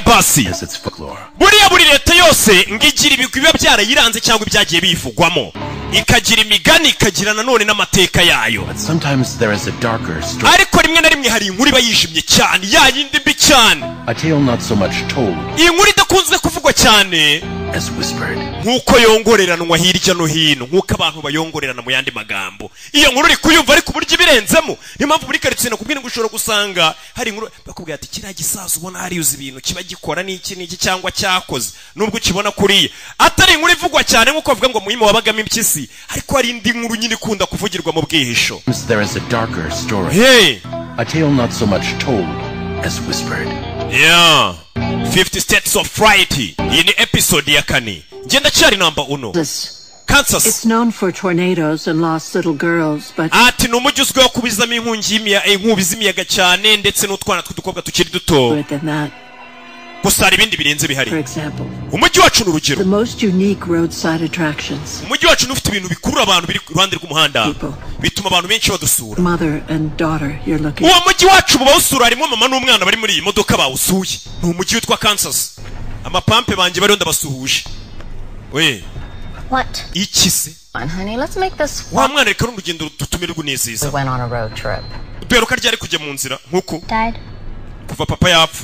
basi buriya buri leta yose ngigira ibigwi biba byarayiranze cyangwa ibyagiye bivugwamo ikagira imigani ikagira nanone n'amateka yayo ariko rimwe na rimwe hari inkuru iba yijimye cyane yayindi mbi cyane iyi nkuru idakunze kuvugwa cyane nk'uko yongoreranwa hirya no hino nk'uko abantu bayongorerana mu yandi magambo iyo nkuru uri kuyumva ariko uburyo ibirenzemo niyo mpamvu muri karitsiye nakubwira ngo ushobora gusanga hari inkuru bakubwira ati kiriya gisaza ubona hari uzi ibintu kiba gikora n'iki n'iki cyangwa cyakoze nubwo ukibona kuriya atari inkuru ivugwa cyane nk'uko bavuga ngo muhima wabagamo impyisi ariko hari indi nkuru nyine ikunda kuvugirwa mu bwihisho yeah 50 States of Fright iyi ni episode ya 4 ngenda cyari number 1 Kansas. It's known for tornadoes and lost little girls, but ati numujyi uzwiho kubizamo inkubi z'imiyaga cyane ndetse n'utwana tw'udukobwa tukiri duto gusa hari ibindi birenze bihari umujyi wacu ni urugero umujyi wacu ufite ibintu bikurura abantu biri iruhande rw'umuhanda bituma abantu benshi badusura uwo mujyi wacu bawusura harimo mama n'umwana bari muri iyi modoka bawusuye ni umujyi witwa Kansas amapampe banjye bariho ndabasuhuje we What? Ikise. Honey, let's make this wa mwana reka urugendo tutumirwa neza. We went on a road trip. Beruka ryari kujya mu nzira nkuko? Died. Kuva papa yapfa.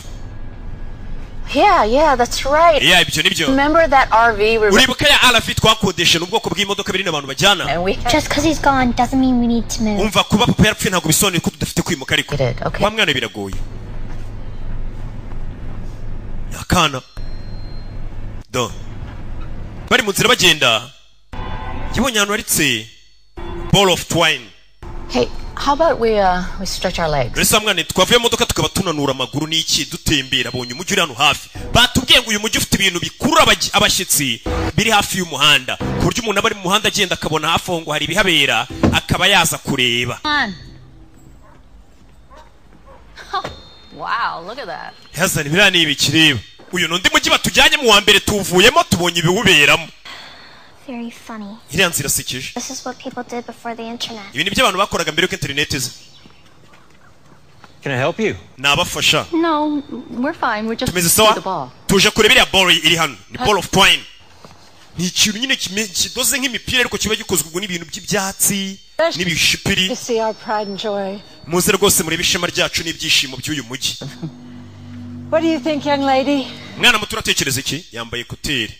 Yeah, that's right. Yeah, ibyo nibyo. Remember that RV uribuka ya RV twakodesha n'ubwoko bw'imodoka biri n'abantu bajyana? Just cuz he's gone doesn't mean we need to move. Umva kuba papa yapfuye ntago bisobanuye ko tudafite kwimuka ariko. Wa mwana biragoye. Yakana. Do. Bari mu nzira bagenda yibonye ahantu haritse ball of twine. Hey, how about we stretch our legs? Resa mwana twavuye mu modoka tukaba tunanura amaguru n'iki dutembera abonye umujyi uri hano hafi batubwiye ngo uyu mujyi ufite ibintu bikurura abashyitsi biri hafi y'umuhanda ku buryo umuntu abari mu muhanda agenda akabona hafi aho ngo hari ibihabera akaba yaza kureba. Wow, look at that. Yazana birani ibikireba uyu nundi mujyi batujyanye mu wa mbere tuvuyemo tubonye ibiwuberamo. Very funny. Iriya nzira sikije. This is what people did before the internet. Ibi ni byo abantu bakoraga mbere y'uko internet iza. Can I help you? Nabafasha. No, we're fine. We're just to the ball. Tuje kureba iriya ball iri hano. Ni ball of twine. Ni ikintu nyine kidoze nk'imipira ariko kiba gikozwe ubwo n'ibintu by'ibyatsi n'ibishipiri. Muze rwose murebe ishema ryacu n'ibyishimo by'uyu mujyi. What do you think, young lady? Mwana muto uratekereza iki? Yambaye kuteri.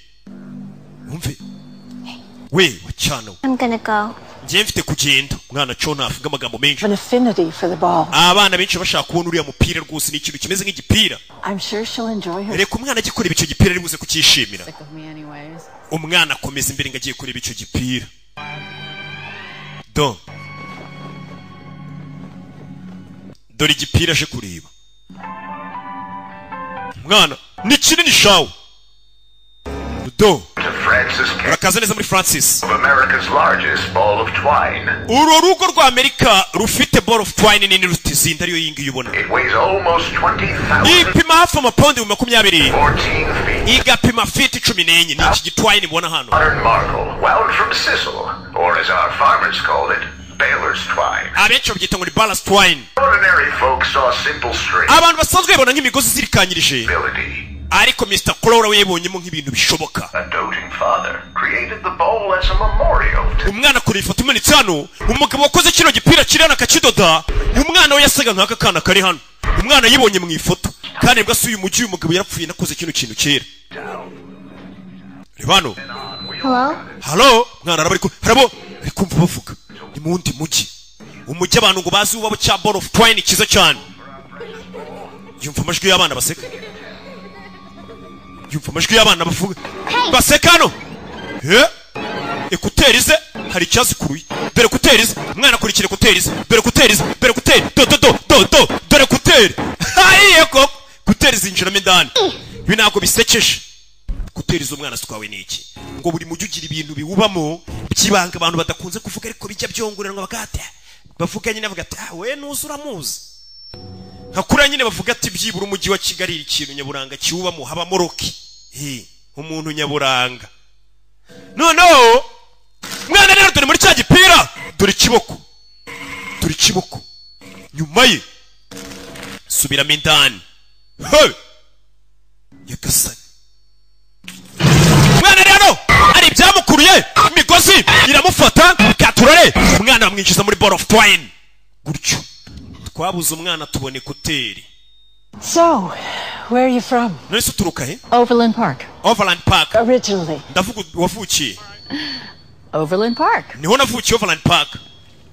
Umve. We wachano. I'm gonna go. Ngiye mfite kugenda. Mwana cona avuga amagambo menshi. An affinity for the ball. Abana benshi bashaka kubona uriya mupira rwose n'ikintu kimeze nk'igipira. I'm sure she'll enjoy her. Reka umwana agiye kureba icyo gipira ribuze kukishimira. Umwana akomeza imbere ngo agiye kureba icyo gipira. Dore igipira aje kureba. Mwana ni kinini shawo. Urakaza neza muri Francis. Uru rugo rwa Amerika rufite ball of twine nini rutizinda ariyo yingi yubona. Ipima hafi amapaundi 20. Igapima feet 14 ni iki gitwine mbona hano. Abenshi babyita ngo ni ballast twine. Abantu basanzwe babona nk'imigozi zirikanyirije. Ariko Mr. Clora we yebonyemo nk'ibintu bishoboka. Umwana kuri ifoto imanitse hano umugabo wakoze kino gipira kirana akakidoda umwana we yasaga nk'aka kana kari hano umwana yibonye mu ifoto kandi bwa suyu mujyi umugabo yarapfuye nakoze kino kintu kera. Ribano. Hello mwana arabari ko harabo kumva bavuga ni mundi mujyi umujyi abantu ngo bazi ubabo cya ball of twine kiza cyane. Yumva amajwi y'abana baseka. Yumva amajwi y'abana bavuga basekano ekuterize hari cyazi kuruye dore kuterize mwana kurikire kuterize dore kuterize dore kuteri dore kuteri hayiye ko kuterize injira medani binako bisekeje kuterize umwana twawe niki ngo buri mujyi ugira ibintu biwubamo byibanga abantu badakunze kuvuga ariko bijya byonguranwa bagate bavuga nyine bavuga ati we nuzura muzi hakura nyine bavuga ati byibura umujyi wa Kigali ikintu nyaburanga kiwubamo habamo roki umuntu nyaburanga no mwana rero dore muri cya gipira dore kiboko nyuma ye subira mindani nyagasani umwana rero ari byamukuruye imigozi iramufata katurore umwana bamwinjiza muri ball of twine gutyo twabuze umwana tubone kuteri. So, where are you from? None se uturuka he? Overland Park. Overland Park. Originally. Ndavuga wavukiye. Overland Park. Niho navukiye Overland Park.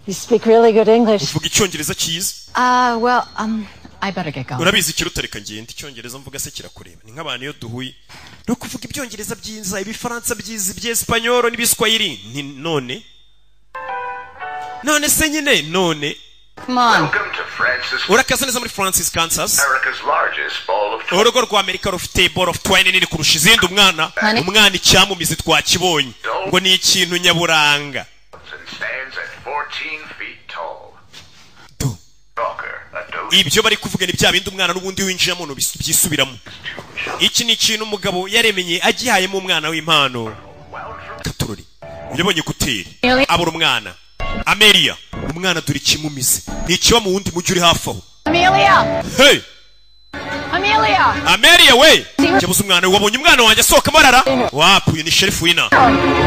You speak really good English. Uvuga icyongereza cyiza. Well, I better get going. Urabizi kirutareka ngende icyongereza mvuga se kirakureba. Ni nk'abantu iyo duhuye. No kuvuga ibyongereza byinza, ibifaransa byiza, iby'Espanyol n'ibiswahili. Ni none. None se nyine none. Come on. Welcome to Francis. Urakaza neza muri Francis, Kansas. America's largest ball of twine. Urugo rwa Amerika rufite ball of twine nini kurusha izindi umwana icyamumizi twakibonye ngo ni ikintu nyaburanga. And stands at 14 feet tall. Do. Stalker, a doe. Ibyo bari kuvuga ni bya bindi umwana n'ubundi winjiramo no byisubiramo. Iki ni ikintu umugabo yaremenye agihayemo umwana w'impano. Katurori. Yabonye kuteri. Abura umwana. Amelia, umwana duri kimumize. Ni ikiba mu wundi mujyi uri hafi aho. Amelia! Hey! Amelia! Amelia we! Cyabuze umwana wabonye umwana wanjye asohoka marara. Wapuye ni Sheriff wina.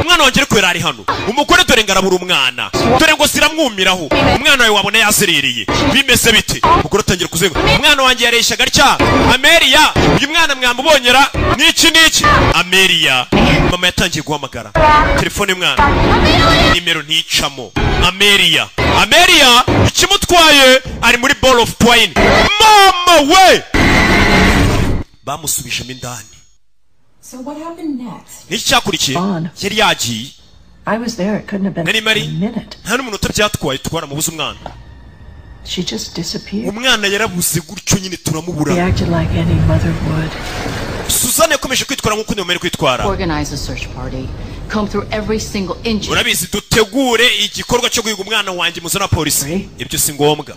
Umwana wanjye ariko yarari hano. Umugore dore ngarabura umwana. Dore ngo ziramwumiraho. Umwana wawe wabona yazerereye. Bimeze bite? Umugore atangira kuzenga. Umwana wanjye yareshaga atya. Amelia, uyu mwana mwamubonyera niki? Amelia. Mama yatangiye guhamagara. Telefone y'umwana. Nimero nticamo. Amelia. Ikimutwaye ari muri ball of twine. Mama we! Bamusubijemo indani. So what happened next? Niki cyakurikiye? Yari yagiye. I was there. It couldn't have been Nari mari. a minute. Nta n'umuntu utabyatwaye twaramubuze umwana. She just disappeared. Umwana yarabuze gutyo nyine turamubura. He acted like any mother would. Suzanne yakomeje kwitwara nk'uko ndemere kwitwara. Organize a search party. Comb through every single inch. Urabizi dutegure igikorwa cyo guhiga umwana wanjye muzana polisi. Ibyo si ngombwa.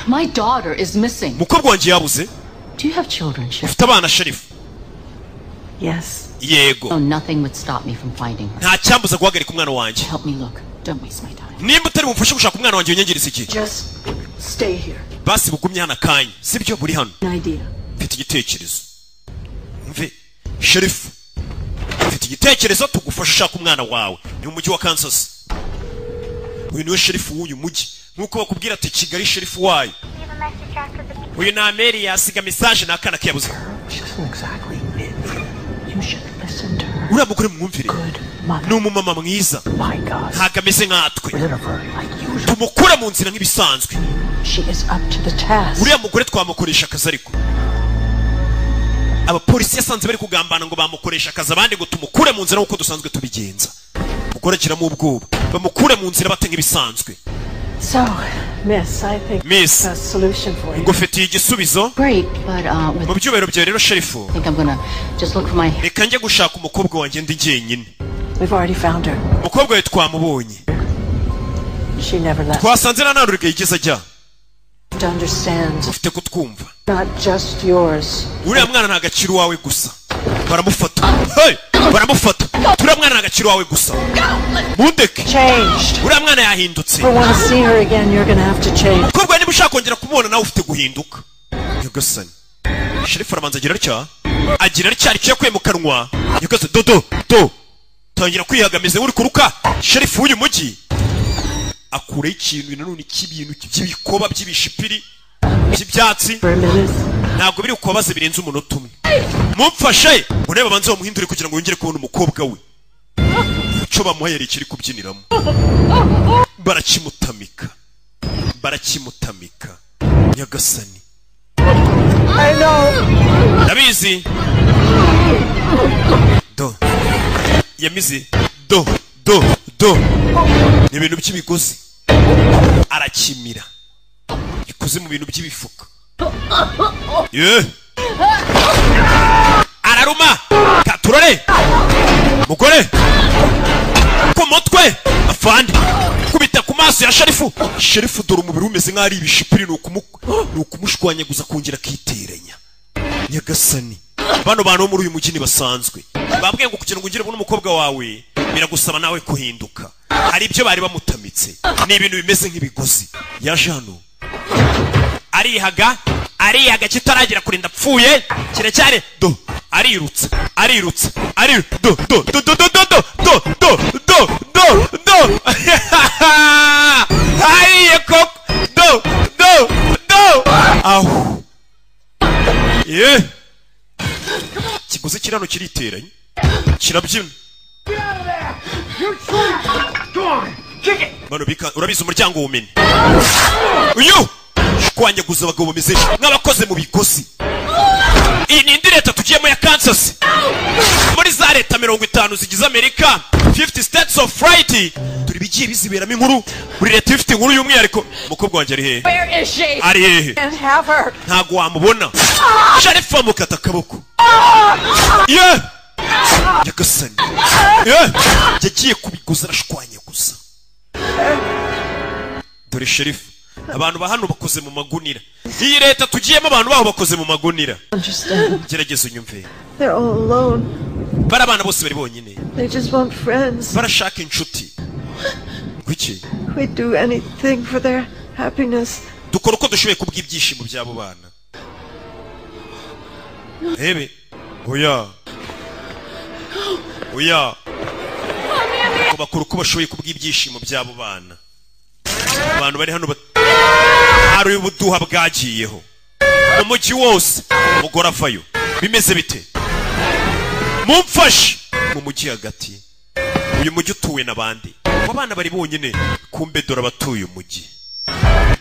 My daughter is missing. Mukobwa wanjye yabuze. Do you have children, Sheriff? Ufite abana Sheriff? Yes. Yego. Oh, nothing would stop me from finding her. Nta cyambuza guhagarika umwana wanjye. Help me look. Don't waste my time. Nimba utari bumfashe gushaka umwana wanjye unyengeriza iki? Just stay here. Basi bugumye hano akanya. Sibyo buri hano. An idea. Mfite igitekerezo. Mve Sheriff. Mfite igitekerezo tugufasha ushaka umwana wawe. Ni mu mujyi wa Kansas. Uyu niwe Sheriff w'uyu mujyi. Nkuko bakubwira ati Kigali Sheriff wayo. Uyu na Amelia yasiga message n'akana kiyabuze. Uriya mugore mwumvire. Ni umumama mwiza. Ntabwo ameze nkatwe. Tumukura mu nzira nk'ibisanzwe. Uriya mugore twamukoresha akazi ariko. Abapolisi yasanze bari kugambana ngo bamukoresha akazi abandi ngo tumukure mu nzira nk'uko dusanzwe tubigenza. Mugore akiramo ubwoba. Bamukure mu nzira bate nk'ibisanzwe. So, Miss, I think Miss, a solution for you. ngufitiye igisubizo. Great, but with Mu byubahiro byawe rero Sheriff. I think I'm gonna just look for my. Reka njye gushaka umukobwa wanjye ndi jyenyine. We've already found her. Umukobwa we twamubonye. She never left. Twasanze na ntarurige yigeze ajya. To understand, Ufite kutwumva. not just yours. Uriya mwana nta gaciro wawe gusa. Baramufata. Hey! Baramufata. Uriya mwana nta gaciro wawe gusa. Mundeke. Changed. Uriya mwana yahindutse. If you want to see her again, you're gonna have to change. Umukobwa niba ushaka kongera kumubona nawe ufite guhinduka. Nyagasani. Sheriff aramanza agira atya. Agira atya aricyo yakuye mu kanwa. Nyagasani do. Tangira kwihagamiza uri kuruka. Sheriff w'uyu mujyi. Akure ikintu nanone cy'ibintu by'ibikoba by'ibishipiri by'ibyatsi. Ntabwo biri kubabaza birenze umunota umwe. Mumfashe ureba banze bamuhindure kugira ngo yongere kubona umukobwa we. Icyo bamuhaye ari kiri kubyiniramo. Barakimutamika. Nyagasani. I know. Ndabizi. Do. Yamize. Do. Ni ibintu by'imigozi. Arakimira. Ikoze mu bintu by'ibifuka. Araruma. Katurore. Mugore. Ku mutwe. Afande. Kubita ku maso ya Sheriff dore umubiri umeze nk'ari ibishipiri nukumushwanyaguza kongera kiteranya. Nyagasani. Bano bantu muri uyu mujyi basanzwe. Babwiye ngo kugira ngo ugire n'umukobwa wawe biragusaba nawe kuhinduka. Hari ibyo bari bamutamitse. Ni ibintu bimeze nk'ibigozi. Yaje hano. Arihaga kitaragira kurinda pfuye. Kire cyane. arirutse do ayiye koko do aho kiguzi kirano kiriteranye kirabyina bano urabizi umuryango w'umene uyu kwanyaguza abagabo bameze nk'abakoze mu bigosi. Iyi ni indi leta tugiyemo ya Kansas muri za leta 50 zigize Amerika, 50 states of fright. Turi bigiye biziberamo inkuru muri leta ifite inkuru y'umwihariko. Umukobwa wanjye ari hehe? Where is she? Ari hehe? Can't have her. Ntago wamubona. Sharifa amukata akaboko. Nyagasani yagiye kubiguza arashwanya gusa. Dore Sheriff, abantu bahano bakoze mu magunira. Iyi leta tugiyemo abantu baho bakoze mu magunira. Gerageza unyumve. They're all alone. Bara abana bose bari bonyine. They just want friends. Barashaka inshuti. Kuki? We do anything for their happiness. Dukora uko dushoboye kubw'ibyishimo byabo bana. Hebe. Oya. Bakora uko bashoboye kubw'ibyishimo byabo bana. Abantu bari hano hari ubuduha bwagiyeho. Umujyi wose umugore avayo. Bimeze bite? Mumfashe mu mujyi hagati. Uyu mujyi utuwe n'abandi. Abana bari bonyine kumbe dora batuye umujyi.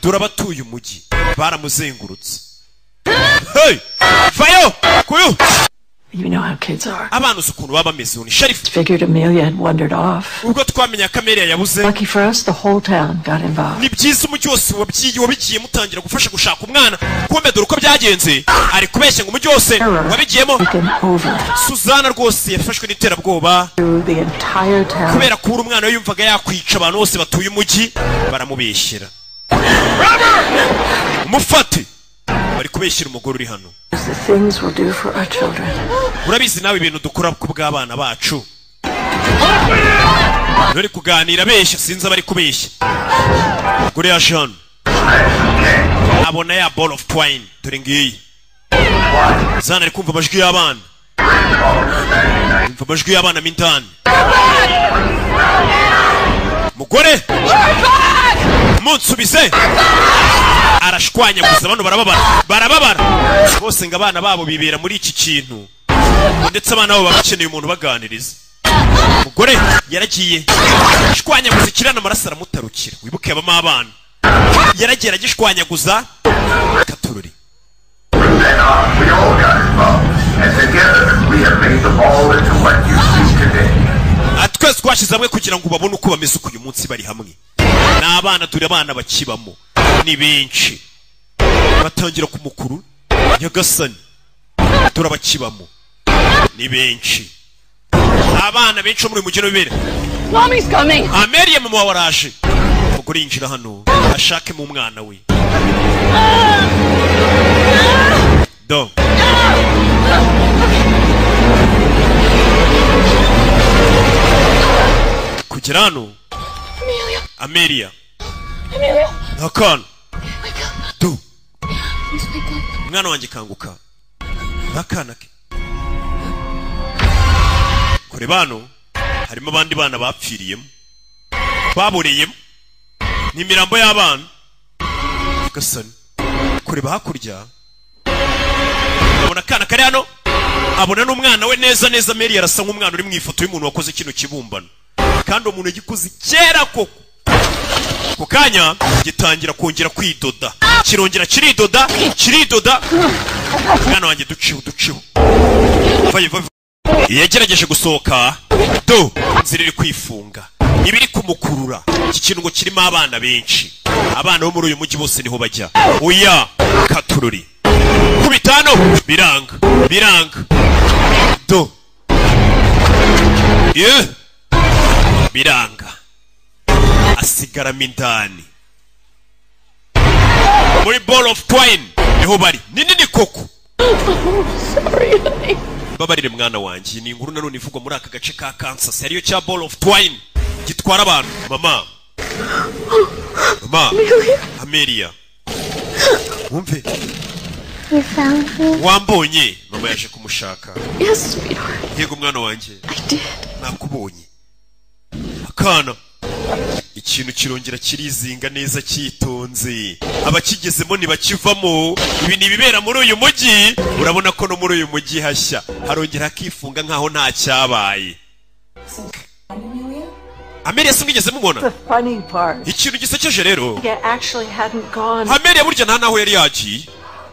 Dora batuye umujyi. Baramuzengurutse. Hey! Vayo! Kuyu! You know how kids are. Abantu ukuntu baba bameze ni Sheriff. Figured Amelia had wandered off. Ubwo twamenya Amelia yabuze. Lucky for us, the whole town got involved. Ni byiza umujyi wose wabigiye mutangira gufasha gushaka umwana. Kumbe dore uko byagenze. Ari kubeshya ngo umujyi wose wabigiyemo. Suzana rwose yafashwe n'iterabwoba. Kubera ko umwana we yumvaga yakwica abantu bose batuye umujyi baramubeshyera. Mufate. Bari kubeshyira umugore uri hano. The things we'll do for our children. Urabizi nawe ibintu dukora ku bw'abana bacu. Bari kuganira beshya sinza bari kubeshya. Gure ya Jean. Abona ya ball of twine dore ngiyi. Zana ari kumva amajwi y'abana. Kumva amajwi y'abana mindani. Mugore. Munsubize. Arashwanya gusa abantu barababara bose ngo abana babo bibera muri iki kintu ndetse abana babo bakeneye umuntu baganiriza. Mugore yaragiye shwanya gusa kirana amaraso aramutarukira. Wibuke abama abana yaragera gishwanya guza katururi. Atwese twashize hamwe kugira ngo babone uko bameze uyu munsi bari hamwe. N'abana turi abana bakibamo ni benshi batangira ku mukuru Nyagasani turabakibamo ni benshi abana benshi muri mugeno bibere. Mommy's coming. Amelia mama waraje. Umugore yinjira hano ashake mu mwana we. Do kugera hano Amelia Nakana Do mwana wanjye kanguka nakana ke kure bano harimo abandi bana bapfiriyemo baboreyemo n'imirambo y'abana Gasani kure bahakurya abona kana kare hano abona n'umwana we neza Mary arasa nk'umwana uri mu ifoto y'umuntu wakoze kino kibumbano kandi umuntu yagikuze kera koko kukanya gitangira kongera kwidoda kirongera kiridoda mwana wanjye duciho yagerageje gusohoka do nzira iri kwifunga ibiri kumukurura iki kintu ngo kirimo abana benshi abana bo muri uyu mujyi bose niho bajya oya katururi kubitano biranga do biranga asigara mindani muri ball of twine niho bari nini koko. Babarire mwana wanjye ni inkuru nanone ivugwa muri aka gace ka Kansas ariyo cya ball of twine gitwara abantu. Mama Amelia wumve You found me? Wambonye mama mama yaje kumushaka. Yes, sweetheart. Yego mwana wanjye. I did. Nakubonye. Akana. Ikintu kirongera kirizinga neza cyitonze. Abakigezemo ntibakivamo. Ibi ni bibera muri uyu mujyi. Urabona ko no muri uyu mujyi hashya. Harongera akifunga nkaho nta cyabaye. Amelia singigeze mubona. The funny part. Ikintu gisekeje rero. Amelia actually hadn't gone. Amelia burya nta naho yari yagiye.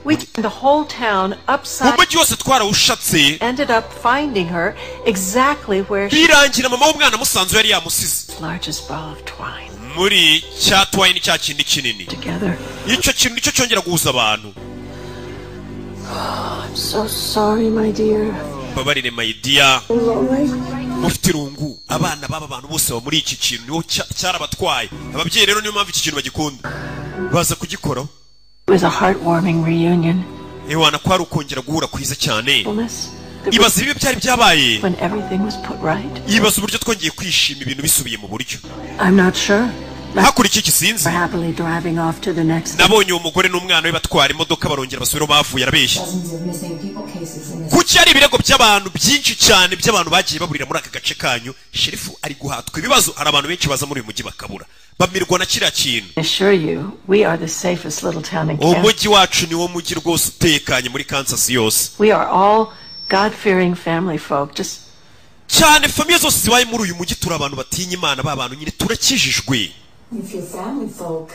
We turned the whole town upside. Umujyi wose twarawushatse. Ended up finding her exactly where she. Birangira mama w'umwana musanzu yari yamusize. Largest ball of twine. Muri cya twine cya kindi kinini. Together. Icyo kintu nicyo cyongera guhuza abantu. I'm so sorry, my dear. Babarire my dear. Mufite irungu abana baba abantu bose ba muri iki kintu niho cyarabatwaye. Ababyeyi rero niyo mpamvu iki kintu bagikunda. Baza kugikora. It was a heartwarming reunion. Ewana kwari ukongera guhura kwiza cyane. Ibaza ibibi byari byabaye. When everything was put right. Ibaza uburyo twongeye kwishima ibintu bisubiye mu buryo. I'm not sure. Hakurikiye ikisinzi. Happily driving off to the next. Nabonye umugore n'umwana we batwara imodoka barongera basubira bavuye arabeshya. Kuki ari ibirego by'abantu byinshi cyane by'abantu bagiye baburira muri aka gace kanyu. Sherifu ari guhatwa ibibazo hari abantu benshi baza muri uyu mujyi bakabura. Bamirwa na kiriya kintu. I assure you, we are the safest little town in Kansas. Umujyi wacu ni wo mujyi rwose utekanye muri Kansas yose. We are all God-fearing family folk. Just cyane famiye zose zibaye muri uyu mujyi turi abantu batinya Imana b'abantu nyine turakijijwe. If you're family folk,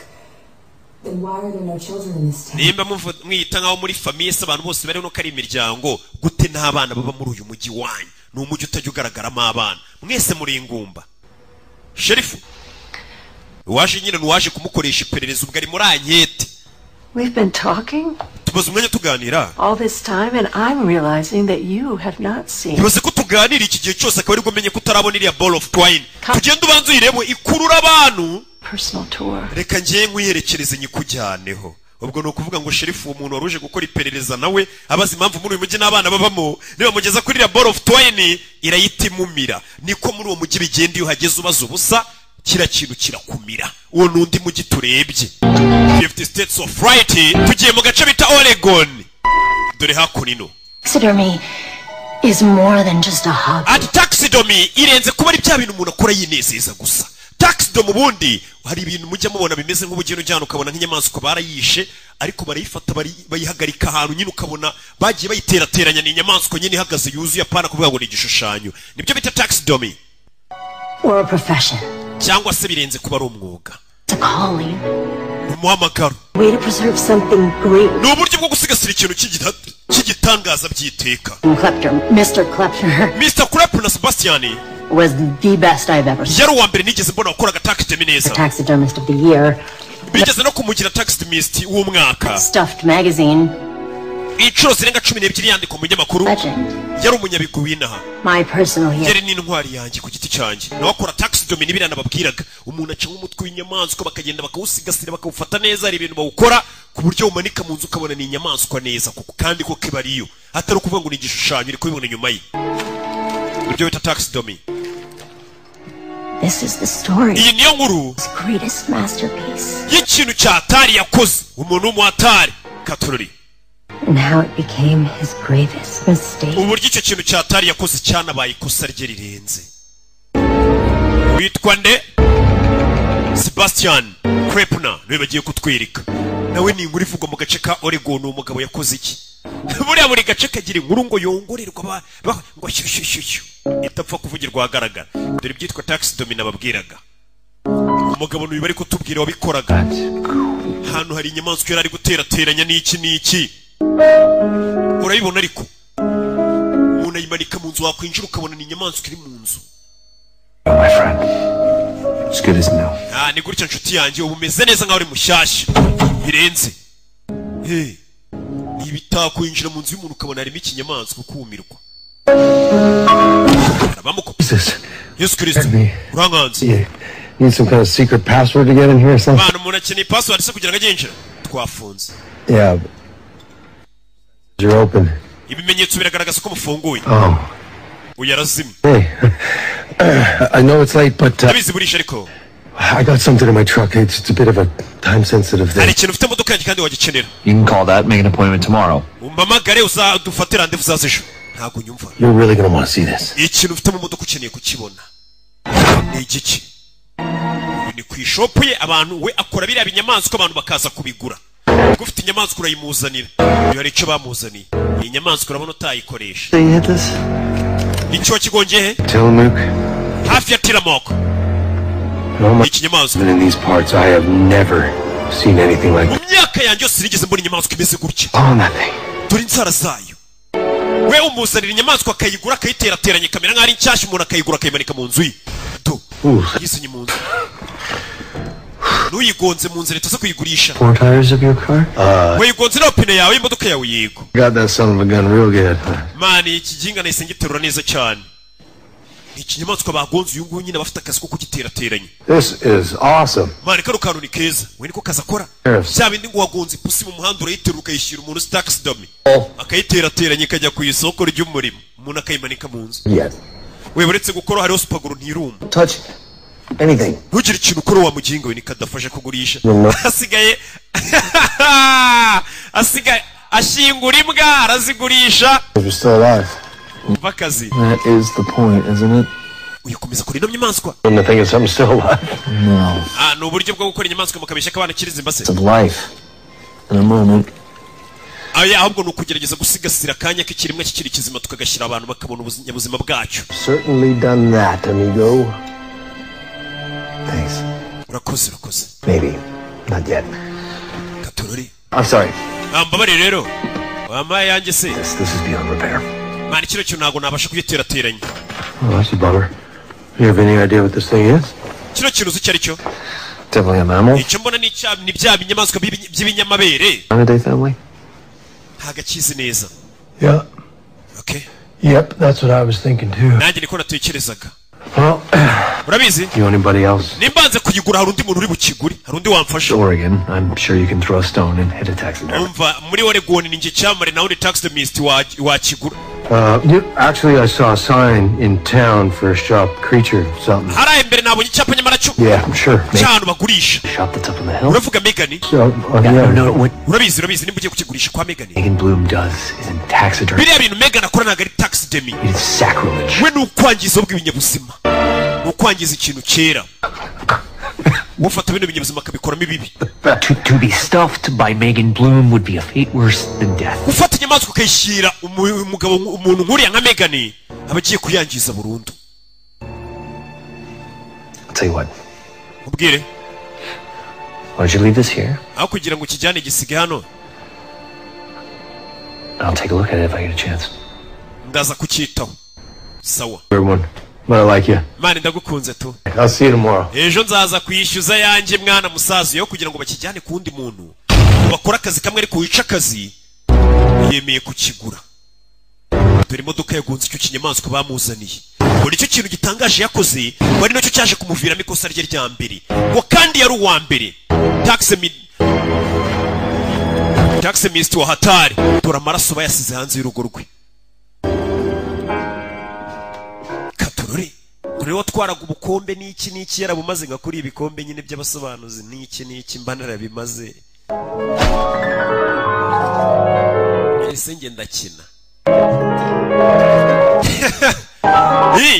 then why are there no children in this town? Nimba mwita nkaho muri famiye se abantu bose bari no kari imiryango gute n'abana baba muri uyu mujyi wanyu. Ni umujyi utajya ugaragaramo abana. Mwese muri ingumba. Sherifu waje nyine nuwaje kumukoresha iperereza ubwo ari muri ankete. We've been talking tumaze umwanya tuganira all this time and I'm realizing that you have not seen. Bibaze ko tuganira iki gihe cyose akaba ari gumenye ko utarabona iriya ball of twine. Tugenda ubanza uyirebo ikurura abantu. Personal tour. Reka ngiye nkwiherekereze nyikujyaneho. Ubwo no kuvuga ngo sherifu umuntu waruje gukora iperereza nawe abaza impamvu muri uyu mujyi n'abana babamo niba mugeza kuri iriya ball of twine irayitimumira. Niko muri uwo mujyi bigenda iyo hageze ubaza ubusa kira kintu kirakumira. Uwo nundi mujyi turebye 50 states of right tugiye mu gace bita Oregon. Dore hakurino. Taxidermy is more than just a hobby. At taxidermy irenze kuba ari bya bintu umuntu akora yinezeza gusa. Taxidermy ubundi hari ibintu mujya mubona bimeze nk'ubugeno ujyana ukabona nk'inyamaswa barayishe ariko barayifata bayihagarika ahantu nyine ukabona bagiye bayiterateranya n'inyamaswa nyine ihagaze yuzuye apana kuvuga ngo ni igishushanyo. Nibyo bita taxidermy. Or a profession. Cyangwa se birenze kuba ari umwuga. It's a calling. Umuhamagaro. Way to preserve something great. Ni uburyo bwo gusigasira ikintu cy'igitangaza byiteka. Mr. Klepner. Mr. Klepner na Sebastian was the best I've ever seen. Yari uwa mbere nigeze mbona wakoraga taxidermy neza. Taxidermist of the year. Bigeze no kumugira taxidermist w'umwaka. Stuffed magazine. Inshuro zirenga 12 yandikwa mu nyamakuru. Yari umunyabigwi w'inaha. My personal hero. Yari n'intwari yanjye ku giti cyanjye. Nawe akora taxidermy n'ibirana babwiraga. Umuntu aca umutwe w'inyamaswa bakagenda bakawusigasira bakawufata neza ari ibintu bawukora ku buryo umanika mu nzu ukabona ni inyamaswa neza kuko kandi ko kibariyo. Atari kuvuga ngo ni igishushanyo uri kubibona nyuma ye. Ibyo bita taxidermy. This is the story. Iyi niyo nkuru. His greatest masterpiece. Y'ikintu cyatari yakoze. Umuntu w'umuhatari. Katorori. And how it became his gravest mistake. Uburyo icyo kintu cyatari yakoze cyanabaye ikosa rye rirenze. Witwa nde? Sebastian Klepner niwe bagiye kutwereka. Nawe ni inkuru ivugwa mu gace ka Oregon umugabo yakoze iki? Buriya buri gace kagira inkuru ngo yongorerwa ngo shyushyushyushyu. Itapfa kuvugirwa ahagaragara. Dore byitwa taxidermy nababwiraga. Umugabo n'uyu bari kutubwira wabikoraga. Hano hari inyamaswa yari ari guterateranya n'iki. Urayibona ariko umuntu ayimanika mu nzu wakwinjira ukabona ni inyamaswa iri mu nzu. My friend, it's good as new. Ni gutya nshuti yanjye ubu umeze neza nkaho uri mushyashya birenze. Ibitakwinjira mu nzu y'umuntu ukabona harimo ikinyamaswa ukumirwa. Yesu Kristo uranganze. Need some kind of secret password to get in here or something? Bana umuntu akeneye password se kugira ngo agenjira. Twafunze. Yeah. You're open. Ibimenyetso biragaragaza ko mufunguye. Uyarazimye. Hey. I know it's late but Abizi burisha ariko. I got something in my truck. It's a bit of a time-sensitive thing. hari ikintu ufite modoka yanjye kandi wagikenera. You can call that, make an appointment tomorrow. umpamagare uzadufate rendez-vous uzaza ejo. ntabwo unyumva. You're really gonna want to see this. ikintu ufite mu modoka ukeneye kukibona ni igiki? ni ku ishopu ye abantu we akora biriya binyamaswa abantu bakaza kubigura. ubwo ufite inyamaswa urayimuzanira. iyo hari icyo bamuzaniye iyi nyamaswa urabona utayikoresha. So you hit this? icyo kigongeye Tillamook. hafi ya Tillamook. ikinyamaswa. In these parts, I have never seen anything like mu myaka yanjye yose nigeze mbona inyamaswa imeze gutya. on that thing. dore inzara zayo. we umuzanira inyamaswa akayigura akayiterateranya ikamera nk'aho ari nshyashya umuntu akayigura akayimanika mu nzu ye. do yisinye mu nzu. nuyigonze mu nzira itaza kuyigurisha. 4 tires of your car? wayigonze n'amapine yawe y'imodoka yawe yego. Got that son of a gun real good. mani iki gihinga nahise ngiterura neza cyane. ni ikinyamaswa bagonze uyu nguyu nyine bafite akazi ko kugiterateranya. This is awesome. mani kano kantu ni keza. we niko kazi akora. bya bindi ngo wagonze ipusi mu muhanda urayiterura ukayishyira umuntu uzi taxidermy akayiterateranya ikajya ku isoko ry'umurimo umuntu akayimanika mu nzu. we uretse gukora hariho supaguru ntirumba. Touch anything. ntugire ikintu ukora wa mugingo we nikadafasha kugurisha. asigaye ashingura imbwa arazigurisha. You're still alive. bakazi. That is the point, isn't it? uyakomeza kuri ino nyamaswa. And the thing is, I'm still alive. No. ni uburyo bwo gukora inyamaswa mukabeshya ko abana kirizi mbase. It's of life. In a moment. ahubwo ni ukugerageza gusigasira akanya k'ikiremwa kikiri kizima tukagashyira abantu bakabona ubuzima bwacyo. Certainly done that, amigo. Thanks. urakoze. Maybe. Not yet. Katorori. I'm sorry. mbabare rero wamaye yanjye se. This is beyond repair. mani kino kintu ntabwo nabasha kugiterateranya. Oh, that's a bummer. You have any idea what this thing is? kino kintu uzi icyo ari cyo? Definitely a mammal. icyo mbona ni bya binyamaswa by'ibinyamabere. Anidae family? ntabwo akizi neza. Yeah. Okay. Yep, that's what I was thinking too. nanjye niko natekerezaga. Well, urabizi? you anybody else? nimbanze kuyigura hari undi muntu uri bukigure hari undi wamfasha. Oregon, I'm sure you can throw a stone and hit a taxidermy. umva muri Oregon ni nge cyamare na undi taxidermist wakigura. Actually, I saw a sign in town for a shop, creature, something. haraye imbere nabonye icyapa nyamara cyo. Yeah, sure. cyane bagurisha. Shop that's up on the hill. uravuga Megan? So, No, what urabizi nimba ugiye kukigurisha kwa Megan. Megan Bloom does isn't taxidermy. biriya bintu Megan akora ntabwo ari taxidermy. It is sacrilege. we ni ukwangiza bw'ibinyabuzima. ni ukwangiza ikintu cyera. wafata bino binyabuzima akabikoramo ibibi. To be stuffed by Megan Bloom would be a fate worse than death. gufata inyamaswa ukayishyira umuntu nkuriya nka Megan aba agiye kuyangiza burundu. I'll tell you what. ubwire. Why don't you leave this here? aho kugira ngo ukijyane gisige hano. I'll take a look at it if I get a chance. ndaza kucyitaho. sawa. Everyone, but I like you. mani ndagukunze tu. I'll see you tomorrow. ejo nzaza kwishyuza yanjye mwana musaza yo kugira ngo bakijyane ku wundi muntu bakora akazi kamwe ariko wica akazi yemeye kukigura. dore imodoka yagonze icyo kinyamaswa bamuzaniye. ngo nicyo kintu gitangaje yakoze ngo ari nacyo cyaje kumuviramo ikosa rye rya mbere ngo kandi yari uwa mbere. taxidermist wa hatari. dore amaraso bayasize hanze y'urugo rwe. Katorori dore watwaraga ubukombe n'iki yarabumaze nka kuri ibikombe nyine by'abasobanuzi n'iki mba narabimaze. ese nge ndakina.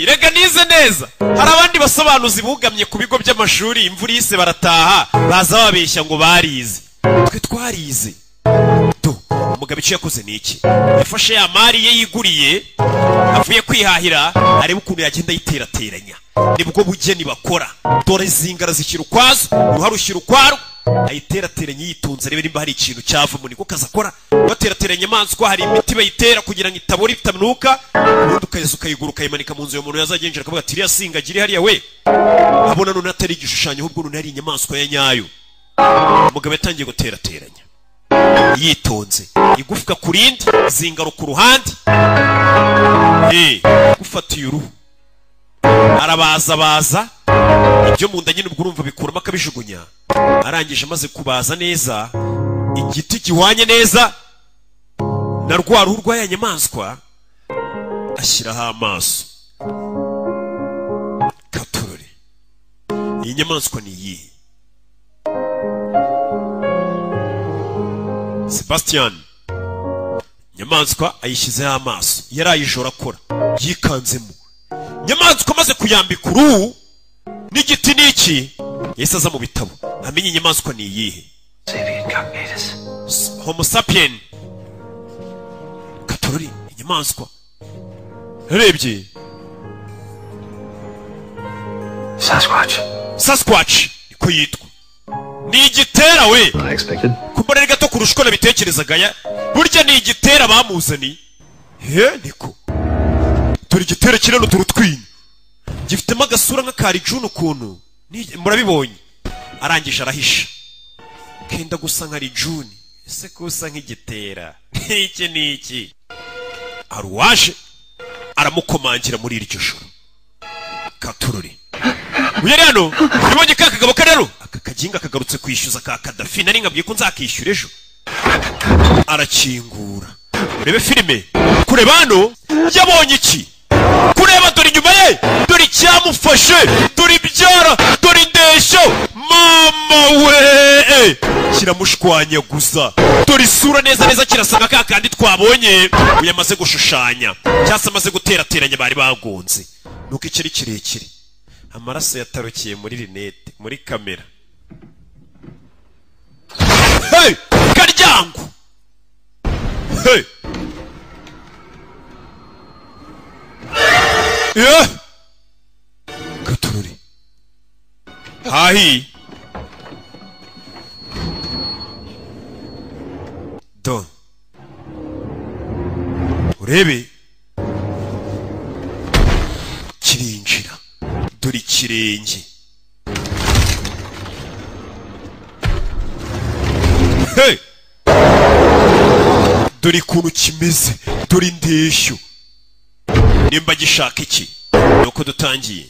rega nize neza. hari abandi basobanuzi bugamye ku bigo by'amashuri imvura yise barataha baza babeshya ngo barize. twe twarize. umugabo icyo yakoze ni iki? yafashe ya mari ye yiguriye avuye kwihahira areba ukuntu yagenda yiterateranya. nibwo bugeni bakora. dore zingara zishyira ukwazo uruhare ushyira ukwaro ayiterateranya yitunze arebe nimba hari ikintu cyavamo. niko kazi akora. baterateranya inyamaswa hari imiti bayitera kugira ngo itabora itaminuka ubundi ukayeza ukayigura ukayimanika mu nzu y'umuntu yazagenjera akavuga ati iriya singagiri hariya we abona none atari igishushanyo ahubwo none ari inyamaswa ya nyayo. umugabo yatangiye guterateranya yitonze igufwa ku rindi zingaro ku ruhande. gufatiye uruhu arabaza ibyo mu nda nyine ubwo urumva bikuramo akabijugunya. arangije amaze kubaza neza igiti gihwanye neza na rwa ruhu rw'aya nyamaswa ashyiraho amaso. Katorori iyi nyamaswa ni iyihe? Sebastian nyamaswa ayishyizeho amaso, yari ayijora akora yikanzemo. Nyamaswa amaze kuyambika uruhu n'igiti n'iki, yahise aza mu bitabo amenye inyamaswa ni iyihe. Homo sapien. Katorori inyamaswa yarebye Sasquatch niko yitwa. Ni igitera we. Kumbona gato kurusha uko nabitekerezaga ya. Burya ni igitera bamuzani. Niko. Turi igitera kirano turutwinyo. Gifitemo agasura nk'akari June ukuntu. Murabibonye. Arangije arahisha. Kenda gusa nk'ari June. Ese kusa nk'igitera. Iki ni iki? Aruwaje aramukomangira muri iryo joro. Katururi. Uye rero, nibonye ka kagabo karero. Aka kaginga kagarutse kwishyuza ka Kadafi nari ngabwiye ko nzakishyura ejo. Arakingura. Urebe filime. Kureba hano yabonye iki? Kureba dore inyuma ye. Dore icyamufashe. Dore ibyara. Dore indeshyo. Mama we. Kiramushwanya gusa. Dore isura neza neza kirasanga ka kandi twabonye. Uyamaze gushushanya. Cyase amaze guterateranya bari bagonze. Nuko ikiri kirekire. Amaraso yatarukiye muri rinete, muri kamera. Hey! Karyango! Hey! Yeah! Katururi. Hahi! Don. Urebe. Kirinjira. Dore ikirenge. Hey! Dore ukuntu kimeze. Dore indeshyo. Nimba gishaka iki? Nuko dutangiye.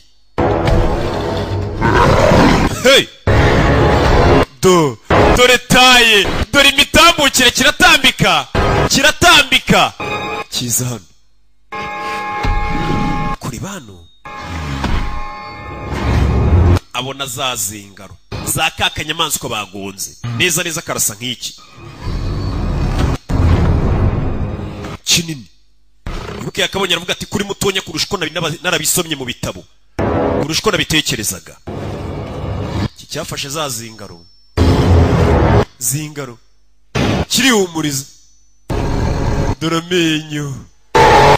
Hey! Dore taye. Dore imitambukire kiratambika. Kiratambika. Kiza hano. Kuri bano. Abona za zingaro za kakanyamaswa bagonze neza neza karasa nk'iki kinini. Ibuke yakabonye aravuga ati kuri mutonya kurusha uko narabisomye mu bitabo, kurusha uko nabitekerezaga. Iki cyafashe za zingaro kirihumuriza. Dore amenyo,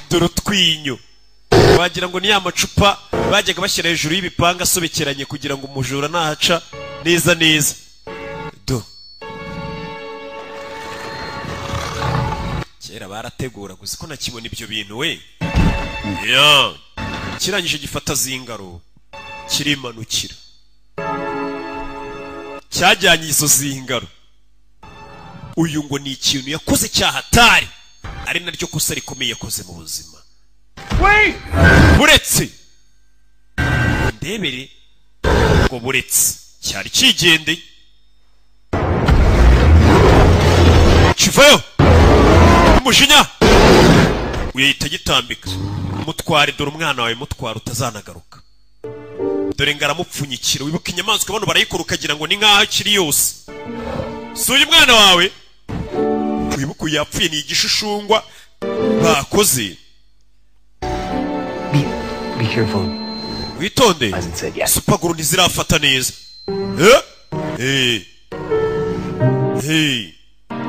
dore utwinyo. Wagira ngo ni ya macupa bajyaga bashyira hejuru y'ibipanga asobekeranye kugira ngo umujura nahaca neza neza. Kera barategura gusa ko nakibona ibyo bintu we. Kirangije gifata zingaro kirimanukira. Cyajyanye izo zingaro. Uyu ngo ni ikintu yakoze cyahatari, ari naryo kosa rikomeye yakoze mu buzima. Buretse ndebere ngo buretse cyari kigendeye. Kivayo umujinya uyita gitambika. Mutware dore umwana wawe, mutware utazanagaruka. Dore ngaramupfunyikira. Wibuka inyamaswa bano barayikora ukagira ngo ni nkaho kiri yose. Suye umwana wawe. Wibuka yapfuye ni igishushushungwa bakoze. Be careful. Witonde. Supaguru ntizirafata neza.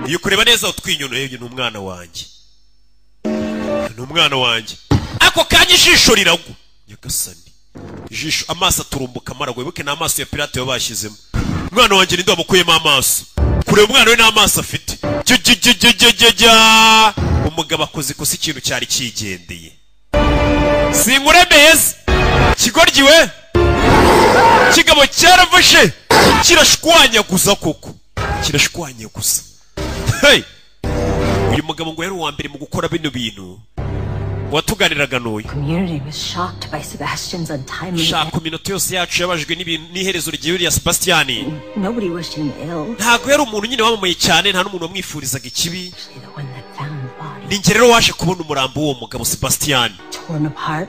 Iyo kureba neza utwinyo ni umwana wanjye. Ni umwana wanjye. Ako kanya ijisho riragwa. Nyagasani. Ijisho amaso aturumbuka amarago. Wibuke n'amaso ya pirate babashyizemo. Umwana wanjye ninde wamukuyemo amaso? Kureba umwana we n'amaso afite. Umugabo akoze ikosa ikintu cyari kigendeye. Sinkuremeza kigoryi we. Kigabo cyaravushe kirashwanyaguza koko. Kirashwanyaguza. Hey! Uyu mugabo ngo yari uwa mbere mu gukora bino bintu. Watuganiraga n'uyu. Community was shocked by Sebastian's untimely. Shaka iminota yose yacu yabajwe n'ibintu n'iherezo ry'iyo ya Sebastian. Nobody wished him ill. Ntago yari umuntu nyine wamamaye cyane, nta n'umuntu wamwifurizaga ikibi. Ni ngero waje kubona umurambo w'uwo mugabo Sebastian. Torn apart.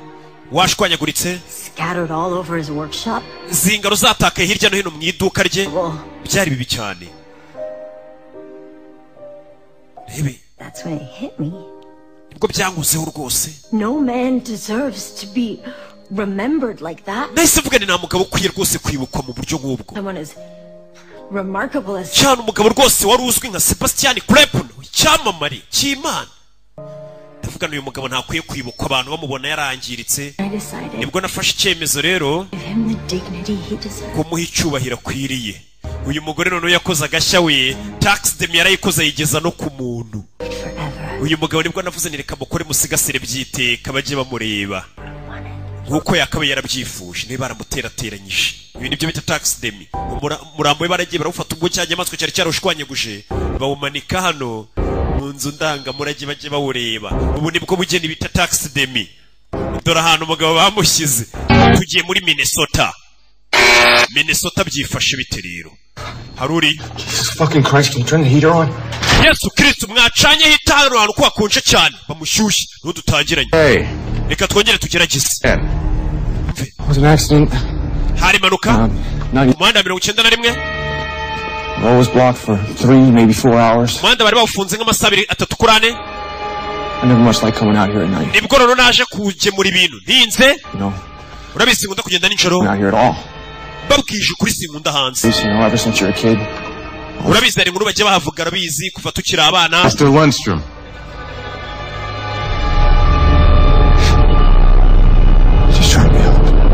Washwanyaguritse. scattered all over his workshop. zingaro zatakaye hirya no hino mu iduka rye byari bibi cyane rebe That's when it hit me. nibwo byanguzeho rwose No man deserves to be remembered like that. nahise mvuga ni nta mugabo ukwiye rwose kwibukwa mu buryo nk'ubwo Someone as remarkable as cyane umugabo rwose wari uzwi nka Sebastian Clepon icyamamare cy'Imana ndavuga uyu mugabo ntakwiye kwibukwa abantu bamubona yarangiritse nibwo nafashe icyemezo rero kumuha icyubahiro akwiriye uyu mugore none yakoze agashya we tax dem yarayikoze yigeza no ku muntu uyu mugabo nibwo navuze nireka mukore musigasire byiteka bajye bamureba nkuko yakabaye yarabyifuje niba baramuterateranyije ibi nibyo bita tax demi umurambo we baragiye barawufata ubwo cyanyamaswa cyari cyarushwanyaguje bawumanika hano mu nzu ndangamurage bajye bawureba ubu nibwo bugeni bita tax demi dore ahantu umugabo bamushyize tugiye muri Minnesota byifashe bite rero haruri Jesus fucking Christ, can you turn the heater on? Yesu Kristo mwacanye hitano ahantu ko hakonje cyane bamushyushye n'udutangiranye reka twongere tugerageze Was an accident. hari manuka umuhanda 91 Road was blocked for 3, maybe 4 hours. umuhanda bari bawufunze nk'amasaha 3 kurane I never much like coming out here at night. nibwo rero naje kugemura ibintu ntinze No, urabizi ngunda kugenda nijoro not here at all. babwije kuri singunda hanze You know, ever since you're a kid. urabizi ari nkuru bajye bahavuga arabizi kuva tukiri abana Mr. Lundstrom.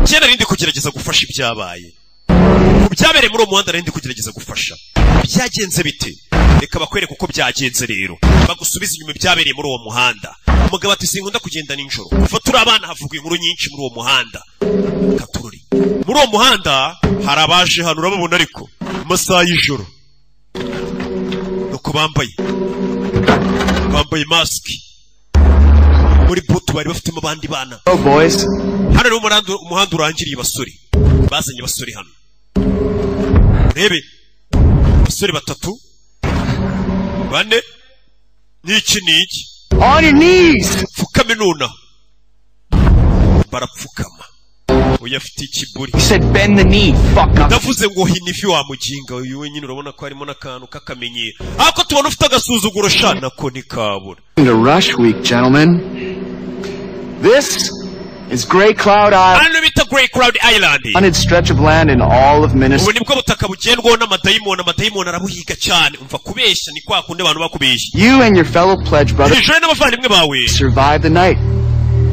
cyane rindi kugerageza gufasha ibyabaye ku byabereye muri uwo muhanda rindi kugerageza gufasha byagenze bite reka bakwereka uko byagenze rero bagusubiza inyuma ibyabereye muri uwo muhanda umugabo ati sinkunda kugenda nijoro kuva turi abana havugwa inkuru nyinshi muri uwo muhanda katurori muri uwo muhanda hari abaje hano urababona ariko amasaha y'ijoro nuko bambaye masiki muri butu bari bafitemo abandi bana hano rero umuhanda urangiriye basore bazanye basore hano rebe basore 3 4 n'iki On your knees! Pfukame nuna barapfukama uyu afite ikiburi You said bend the knee, fuck up. ndavuze ngo hini ifi wa mujinga uyu wenyine urabona ko harimo n'akantu kakamenyero ako tubona ufite agasuzuguro shana ko ntikabura The Rush Week, gentlemen. This is Grey Cloud Island. hano bita Grey Cloud Island Uned stretch of land in all of ubu Minnesota. nibwo butaka bugendwaho n'amadayimoni arabuhiga cyane umva kubeshya ni kwa kundi abantu bakubeshya You and your fellow pledge brothers ijoro n'abavandimwe bawe survive the night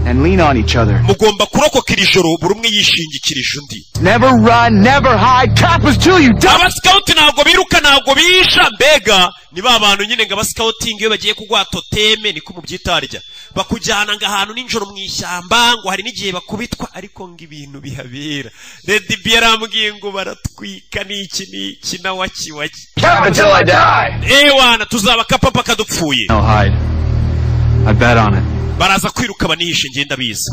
and lean on each other. mugomba kurokoka iri joro buri umwe yishingikirije undi Never run, never hide. Kappas till you die. abasikawuti ntabwo biruka ntabwo bisha mbega ni ba bantu nyine ngo abasikawutingi iyo bagiye kugwa toteme niko mubyitarya bakujyana ngo ahantu nijoro mu ishyamba ngo hari n'igihe bakubitwa ariko ngo ibintu bihabera Lady B yarambwiye ngo baratwika n'iki na waki Cap until I die. ewana tuzaba kapapa kadupfuye No hide. I bet on it. baraza kwiruka banihishe ngenda biza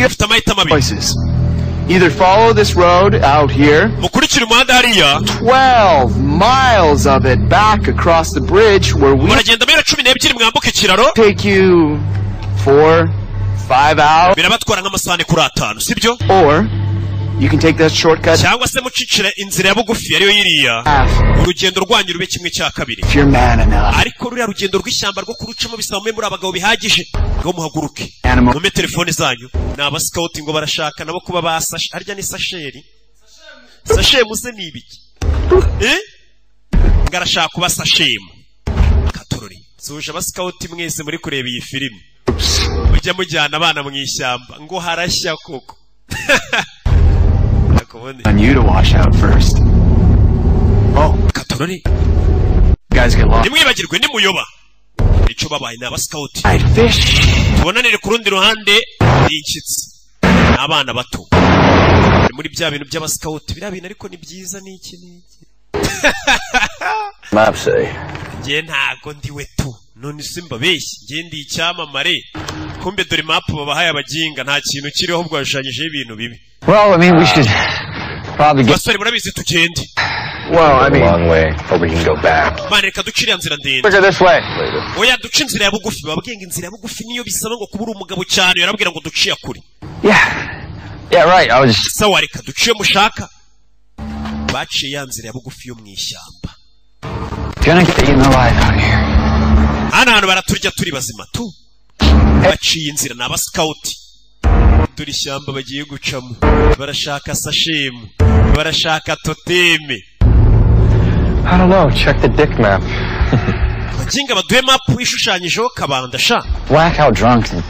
ufite amahitamo abiri Choices. Either follow this road out here, mukurikira umuhanda hariya 12 miles of it back across the bridge where we muragenda mbere 12 mwambuka ikiraro take you 4, 5 hours, birabatwara nk'amasaha kuri 5 sibyo or you can take that shortcut cyangwa se mucicira inzira ya bugufi ariyo yiriya half urugendo rwanyu rube kimwe cya kabiri if you're man enough. ariko ruriya rugendo rw'ishyamba rwo kurucamo bisaba muri abagabo bihagije ngo muhaguruke Animal. mume telefone zanyu ni abasikawuti ngo barashaka nabo kuba basashe harya ni sasheri muze ni ibiki ngo arashaka kuba sashemu katorori suje abasikawuti mwese muri kureba iyi filime mujya mujyana abana mu ishyamba ngo harashya koko On you to wash out first. Oh, katorori guys get lost. nimwibagirwe nimuyoba icyo babaye ni abasikawuti I'd fish. tubonanire ku rundi ruhande ni inshyitsi ni abana bato bari muri bya bintu by'abasikawuti biriya bintu ariko ni byiza n'iki njye ntago ndiwe tu none simba beshyi njye ndi icyamamare kumbe dore mapu babahaye abaginga nta kintu kiriho ahubwo hashushanyijeho ibintu bibi Well, I mean, we should probably get. basore murabizi tugende Well, I mean, Long way, or we can go back. bana reka duce iriya nzira ndende look at this way. oya duce inzira ya bugufi bababwiye ngo inzira ya bugufi niyo bisaba ngo kuba uri umugabo cyane yarabwira ngo duciye kure Yeah, Yeah, right. I was sawa reka duciye mushaka baciye ya nzira ya bugufi yo mwishyamba gonna get eaten alive out here. Hano baraturya turi bazima tu baciye inzira n'aba scout turi shyamba bagiye gucamo barashaka sashemu barashaka toteme. I don't know, check the dick map. Baginga baduhe map ishushanyijeho kabanda sha. Whack out drunk and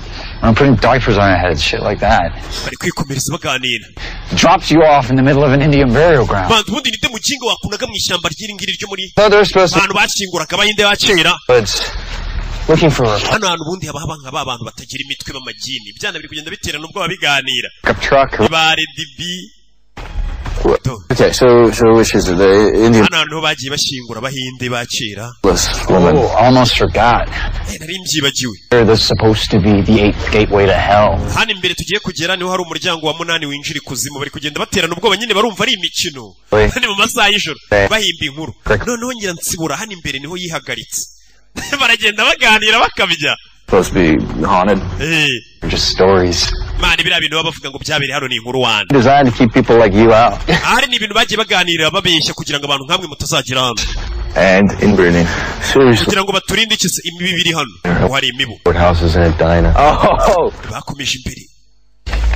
I'm putting diapers on your head, shit like that. Bari kwikomereza baganira. Drops you off in the middle of an Indian burial ground. Man, ubundi nite muginga wakunaga mu ishyamba ry'iringiri ryo muri. So they're supposed to. Abantu bashinguraga bayinde bacera. Looking for a. Hano hantu ubundi haba nka abantu batagira imitwe b'amagini. Byana biri kugenda bitera nubwo babiganira. Truck. Bare DB. Okay, so which is the Indian? Hano bagiye bashingura bahinde bacera. Oh, almost forgot. Nari mbyibagiwe. There's supposed to be the 8th gateway to hell. Hano imbere tugiye kugera niho hari umuryango wa 8 winjira ikuzimu bari kugenda baterana ubwo banyine barumva ari imikino. Hano mu masaha y'ijoro bahimba inkuru. Noneho ngira nsibura hano imbere niho yihagaritse. Baragenda baganira bakabya. Supposed to be haunted. Just stories. Man, ibira bintu bavuga ngo byabere hano ni inkuru wande. Designed to keep people like you out. Ari ni ibintu bagiye baganira babeshya kugira ngo abantu nkamwe mutazagira hano. And inbreeding. Seriously. Kugira ngo baturinde iki imibi biri hano. Hari imibu. Courthouses in Edina. Oh. Bakomeje imbere.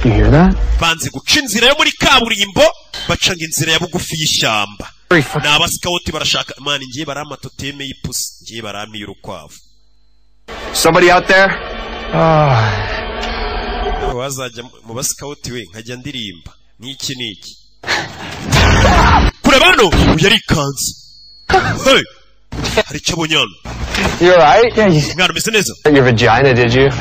You hear that? Banze guca inzira yo muri kaburimbo bacanga inzira ya bugufi y'ishyamba. N'aba scout barashaka man ngiye barama toteme y'ipusi ngiye barami y'urukwavu. Somebody out there? Wazajya mu ba scout we nkajya ndirimba niki kureba hano yari kanzi. Hey, hari cyabonyana. You're right. Ngano mese neza. Your vagina, did you?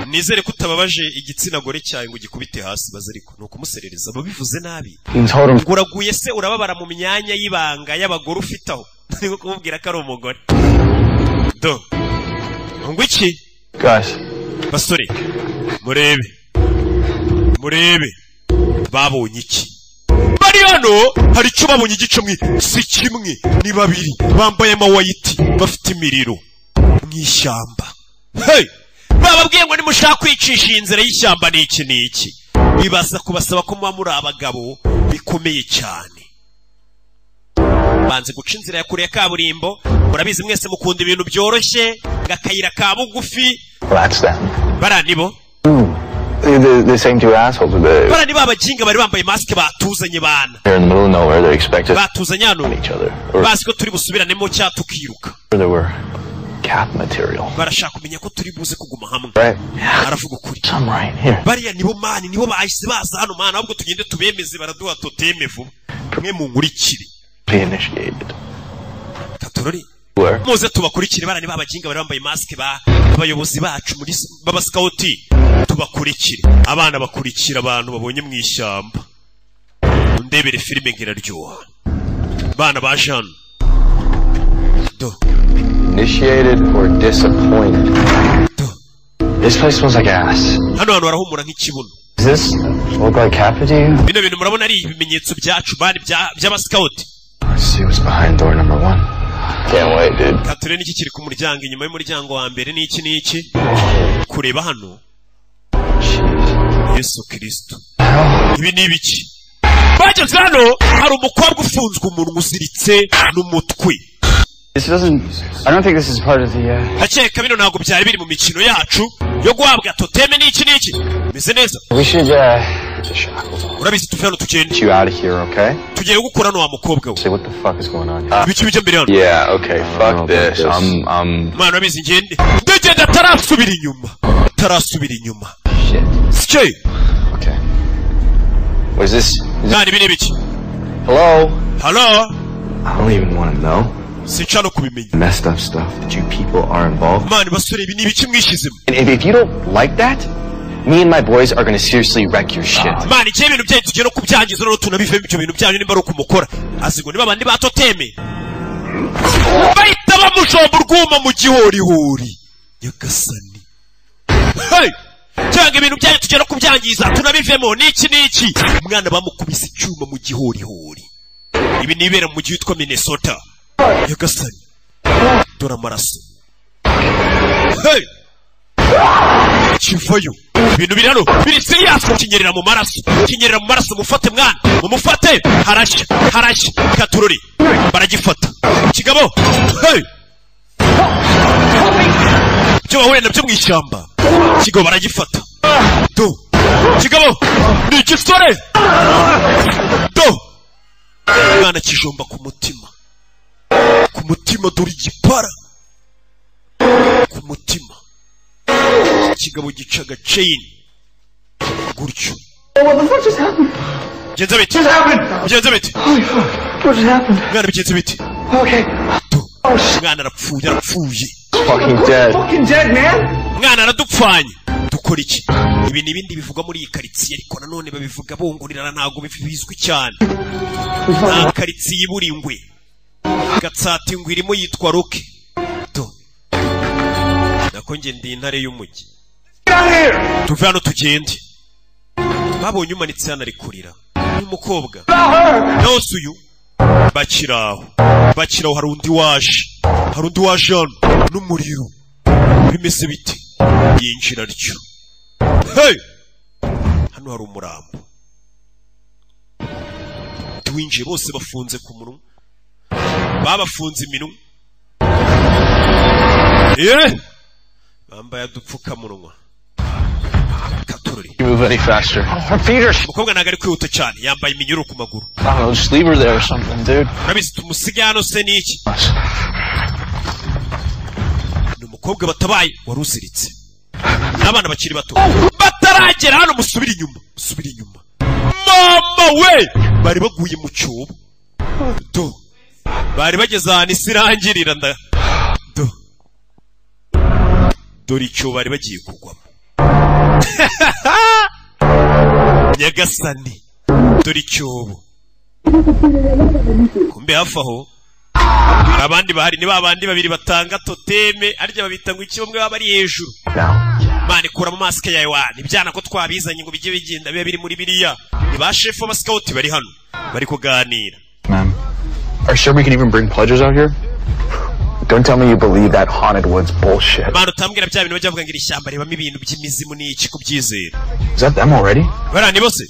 Nizere kutababaje igitsina gore cyawe ngo gikubite hasi bazariko nuko muserereza babivuze nabi. Nguraguye se urababara mu myanya y'ibanga y'abagore ufitaho. Niko kumubwira ko ari umugore. Do. Ngwiki? Guys. Basore. Murebe. Babonye iki? Bari hano hari cyo babonye igicamwe si kimwe ni babiri bambaye amawayiti bafite imiriro mwishyamba. Hey! Bababwiye ngo nimushaka kwicisha inzira y'ishyamba niki. Bibaza kubasaba ko muba muri abagabo bikomeye cyane. Banze guca inzira ya kure ya kaburimbo, murabizi mwese mukunda ibintu byoroshye, gakayira ka bugufi. That's them. Baranibo? The same two assholes with the. Barani babaginga bari bambaye mask batuzanye bana. They're in the middle of nowhere. They expected. Batuzanye hano. Each other. Basi ko turi busubiranemo cya tukiruka. They were cap material. Barashaka kumenya ko turi buze kuguma hamwe. Right. Aravuga ukuri. I'm right here. Bariya nibo mani nibo bahise baza hano mana ahubwo tugende tubemeze baraduha toteme vuba. Mwe mu nkurikire. Be initiated. Katorori. Muze tubakurikire barani babaginga bari bambaye mask abayobozi bacu muri baba scout tubakurikire. Abana bakurikira abantu babonye mu ishyamba. Ndebere filime ngiraryoha. Bana bajana. Do. Initiated or disappointed. This place smells like ass. Hano harahumura nk'ikibuno. Does this look like Kappa to you? Bino bintu murabona ari ibimenyetso byacu bari by'aba scout. Let's see what's behind door number 1. Can't wait, dude. Kature niki kiri ku muryango inyuma y'umuryango wa mbere niki kureba hano. Yesu Kristo. Ibi ni ibiki? Bageze hano hari umukobwa ufunzwe umunwa uziritse n'umutwe. This doesn't. I don't think this is part of the. Akeka bino ntago byari biri mu mikino yacu yo guhabwa toteme niki. Meze neza. We should Urabizi tuve hano tugende. You out of here, okay? Tugiye gukora no wa mukobwa we. Say what the fuck is going on? Ibiki bijya mbere hano. Yeah, okay. Fuck this. Man, urabizi ngende. Ndagenda tarasubira inyuma. Shit. Stay. Okay. What is this? Nani bine biki? Hello? I don't even want to know. Sinchano kubimenya. Messed up stuff that you people are involved. Man, basore ibi ni ibiki mwishizemo. And if you don't like that, me and my boys are going to seriously wreck your shit. Man, igihe ibintu byanyu tugiye no kubyangiza no tunabivemo ibyo bintu byanyu nimba ari ukumukora. Azigo niba bandi batoteme. Bahita bamushomba urwuma mu gihorihori. Yagasani. Hey! Cyangwa ibintu byanyu tugiye no kubyangiza tunabivemo niki. Umwana bamukubise icyuma mu gihorihori. Ibi nibera mu mujyi witwa Minnesota. Yagasani. Dora maraso. Hey! Chivayo. ibintu biri hano biri serious kinyerera mu maraso mufate mwana mumufate harashya katururi baragifata kigabo hey byo bahuye nabyo mu ishyamba kigabo baragifata do kigabo ni ikisore do mwana kijomba ku mutima dore igipara ku mutima kigabo gicaga chain gutyo What the fuck just happened? Bigenze biti What just happened? mwana bigenze biti Okay. mwana arapfuye Fucking dead, man. mwana aradupfanye dukora iki ibi nibindi bivugwa muri iyi karitsiye ariko nanone babivuga bongurirana ntago bizwi cyane nta karitsiye iburi ingwe gatsata ingwe irimo yitwa Roke do nako nge ndi intare y'umujyi tuve hano tugende babonye umanitse hano ari kurira n'umukobwa nose uyu bakiraho hari undi waje hano n'umuriro bimeze biti yinjira ryo hey hano hari umurambo twinjiye bose bafunze ku munwa babafunze iminwa bambaye udupfukamunwa katururi You move any faster. Her feet are... umukobwa ntago ari kwihuta cyane yambaye iminyururu ku maguru I don't know, just leave her there or something, dude. urabizi tumusige hano se n'iki ni umukobwa batabaye wari uziritse n'abana bakiri bato bataragera hano musubire inyuma mama we bari baguye mu cyobo do bari bageze ahantu isi irangirira dore icyo bari bagiye kugwamo nyagasani dore icyobo kumbe hafi aho abandi bahari ni babandi babiri batanga toteme arya babita ngo iki bamwe baba bari hejuru mane kura mu mask yawe wani byana ko twabizanye ngo bijye bigenda bibe biri muri biriya ni ba chef wa scout bari hano bari kuganira. Ma'am, are you sure we can even bring pledges out here? Don't tell me you believe that haunted woods bullshit. Mano tambwira bya bintu bajya bavuga ngo ishyamba ribamo ibintu by'imizimu n'iki kubyizera. Is that them already? Bara ni bose?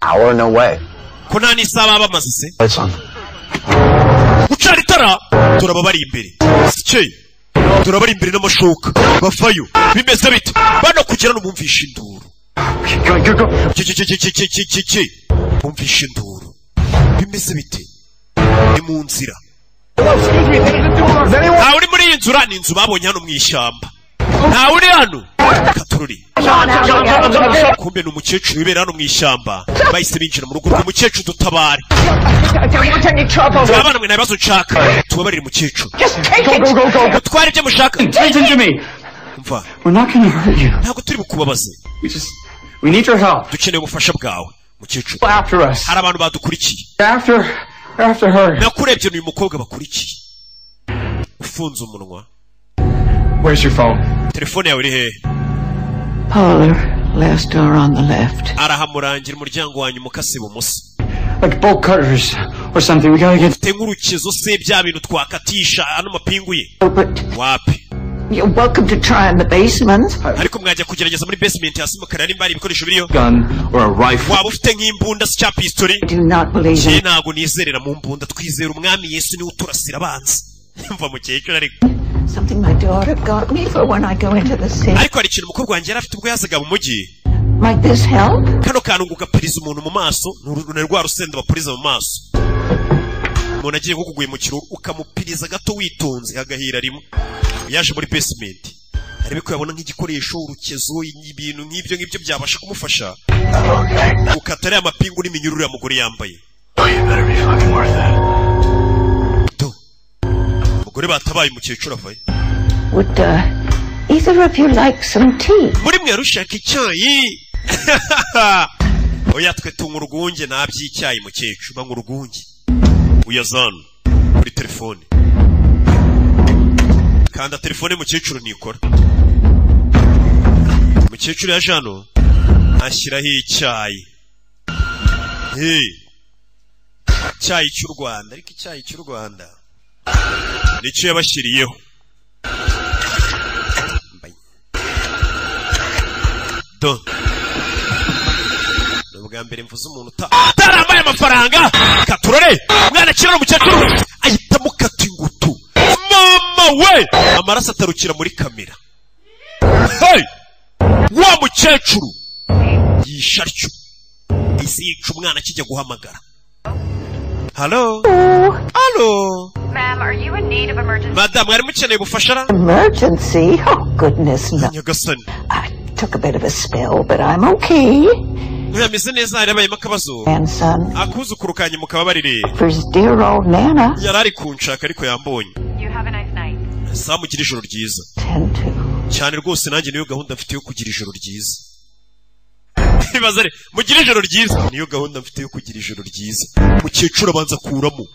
Hour, no way. Ko nta n'isaba bamaze se? Lights on. Ucana itara turaba bari imbere. Sikeye. Turabari imbere n'amashoka. Bafayo. Bimeze bite? Bano kugira no bumvisha induru. Go. Bumvisha induru. Bimeze bite? Ni mu nzira. Nta uri muri iyi nzu urana inzu babonye hano mu ishyamba. Nta uri hano. Katururi. Kumbe ni umukecuru wibera hano mu ishyamba. Bahise binjira mu rugo rw'umukecuru dutabare. Abana mwe nabibazo nshaka. Tubabarire umukecuru. Go. Twari ibyo mushaka. Listen to me. Umva. We're not going to hurt you. Ntabwo turi bukubabaze. We need your help. Dukeneye ubufasha bwawe. Mukecuru. After us. Hari abantu badukurikiye. After her. Nakurebye n'uyu mukobwa bakurikiye. Ufunze umunwa. Where's your phone? Telefone yawe iri hehe? Parlor, last door on the left. Arahamurangira umuryango wanyu mukase ibumoso. Like bolt cutters or something. We gotta get... Tengurukizo se bya bintu twakatisha ano mapingu ye. Wapi? You're welcome to try in the basement. Ariko mwajya kugerageza muri basement hasi mukarari mbari ibikoresho biriyo. Gun or a rifle. Waba ufite nk'imbunda si cya pistoli? I do not believe it. Ntago nizerera mu mbunda twizera umwami Yesu niwe uturasira abanzi. Mva mukecuru ariko. Something my daughter got me for when I go into the city. Ariko hari ikintu umukobwa wanjye yari afite ubwo yazaga mu mujyi. Might this help? Kano kantu ngugapiriza umuntu mu maso ni rwa rusenda bapuriza mu maso. Umuntu agiye kukuguye mu kiruru ukamupiriza gato witonze agahira rimwe. Yaje muri basement. Arebe ko yabona nk'igikoresho urukezo ibintu nk'ibyo byabasha kumufasha. Ukatare amapingu n'iminyururu ya mugore yambaye. Oh, you better be fucking worth it. Mugore batabaye umukecuru avaye. Would either of you like some tea? Muri mwe rushaka icyayi. Oya twe tunga urwunge naby'icyayi mukecuru banga urwunge. Uyazana kuri telefone. Kanda telefone mukecuru nikora. Mukecuru yaje hano ashyiraho icyayi. Icyayi cy'u Rwanda ariko icyayi cy'u Rwanda nicyo yabashyiriyeho. do ubwa mbere mvuze umuntu tarambaye amafaranga katurore umwana akira n'umukecuru ahita mukata ingutu mama we amaraso atarukira muri kamera hey wa mukecuru yisharyo isi yica umwana kijya guhamagara hello hello ma'am, are you in need of emergency? Madam, mwari mukeneye ubufasha? Emergency? Oh, goodness, no. Nyagasani. I took a bit of a spill, but I'm okay. Yameze neza yarabayemo akabazo. Grandson. Akuzukuru kanye mukababarire. For his dear old Nana. Yarari kunshaka ariko yambonye. You have a nice night. Samugira ijoro ryiza. Cyane rwose nanjye niyo gahunda mfite yo kugira ijoro ryiza. Ibazare, mugira ijoro ryiza. Niyo gahunda mfite yo kugira ijoro ryiza. Mukecuru abanza kuramo.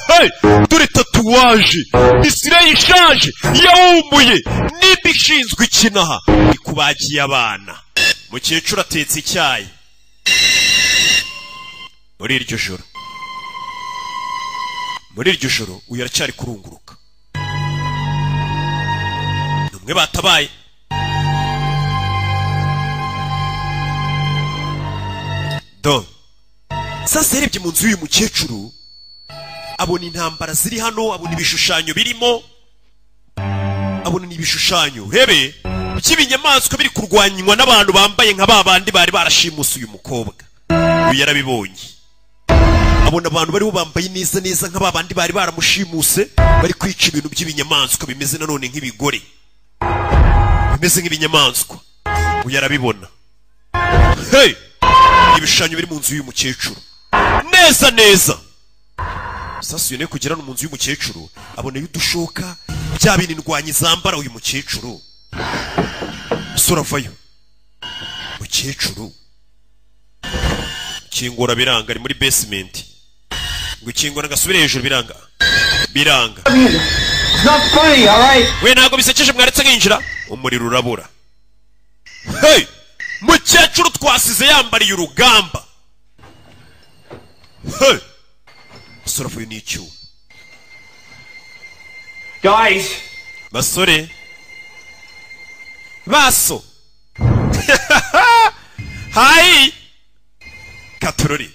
Hey, dore tatuwaje. Isire yishaje. Yawumuye. Nibishinzwe ikinaha. Ikubagiye abana. Mukecuru atetse icyayi. Muri iryo joro uyu aracyari kurunguruka. Numwe batabaye. Do. Sasa yarebye mu nzu y'uyu mukecuru abona intambara ziri hano, abona ibishushanyo birimo, abona n'ibishushanyo rebe by'ibinyamaswa biri kurwanywa n'abantu bambaye nka babandi bari barashimuse uyu mukobwa. Uyu yarabibonye. Abona abantu bari bambaye neza neza nka babandi bari baramushimuse bari kwica ibintu by'ibinyamaswa bimeze nanone nk'ibigore. Bimeze nk'ibinyamaswa. Uyu yarabibona. Hey! Ibishushanyo biri mu nzu y'uyu mukecuru. Neza neza. Sasa yone kugera no mu nzu y'umukecuru abona y'udushoka bya binindwanyi zambara uyu mukecuru. Sura vayo. Mukecuru. Kingura biranga ari muri basement. Ngo kingura gasubire hejuru biranga. Biranga. It's not funny, all right? We nago bisekeje mwaretse nginjira umuriro urabura. Hey! Mukecuru twasize yambariye urugamba. Hey! Sura vayo n'icyo. Guys! Basore. Baso. Hi. Katurori.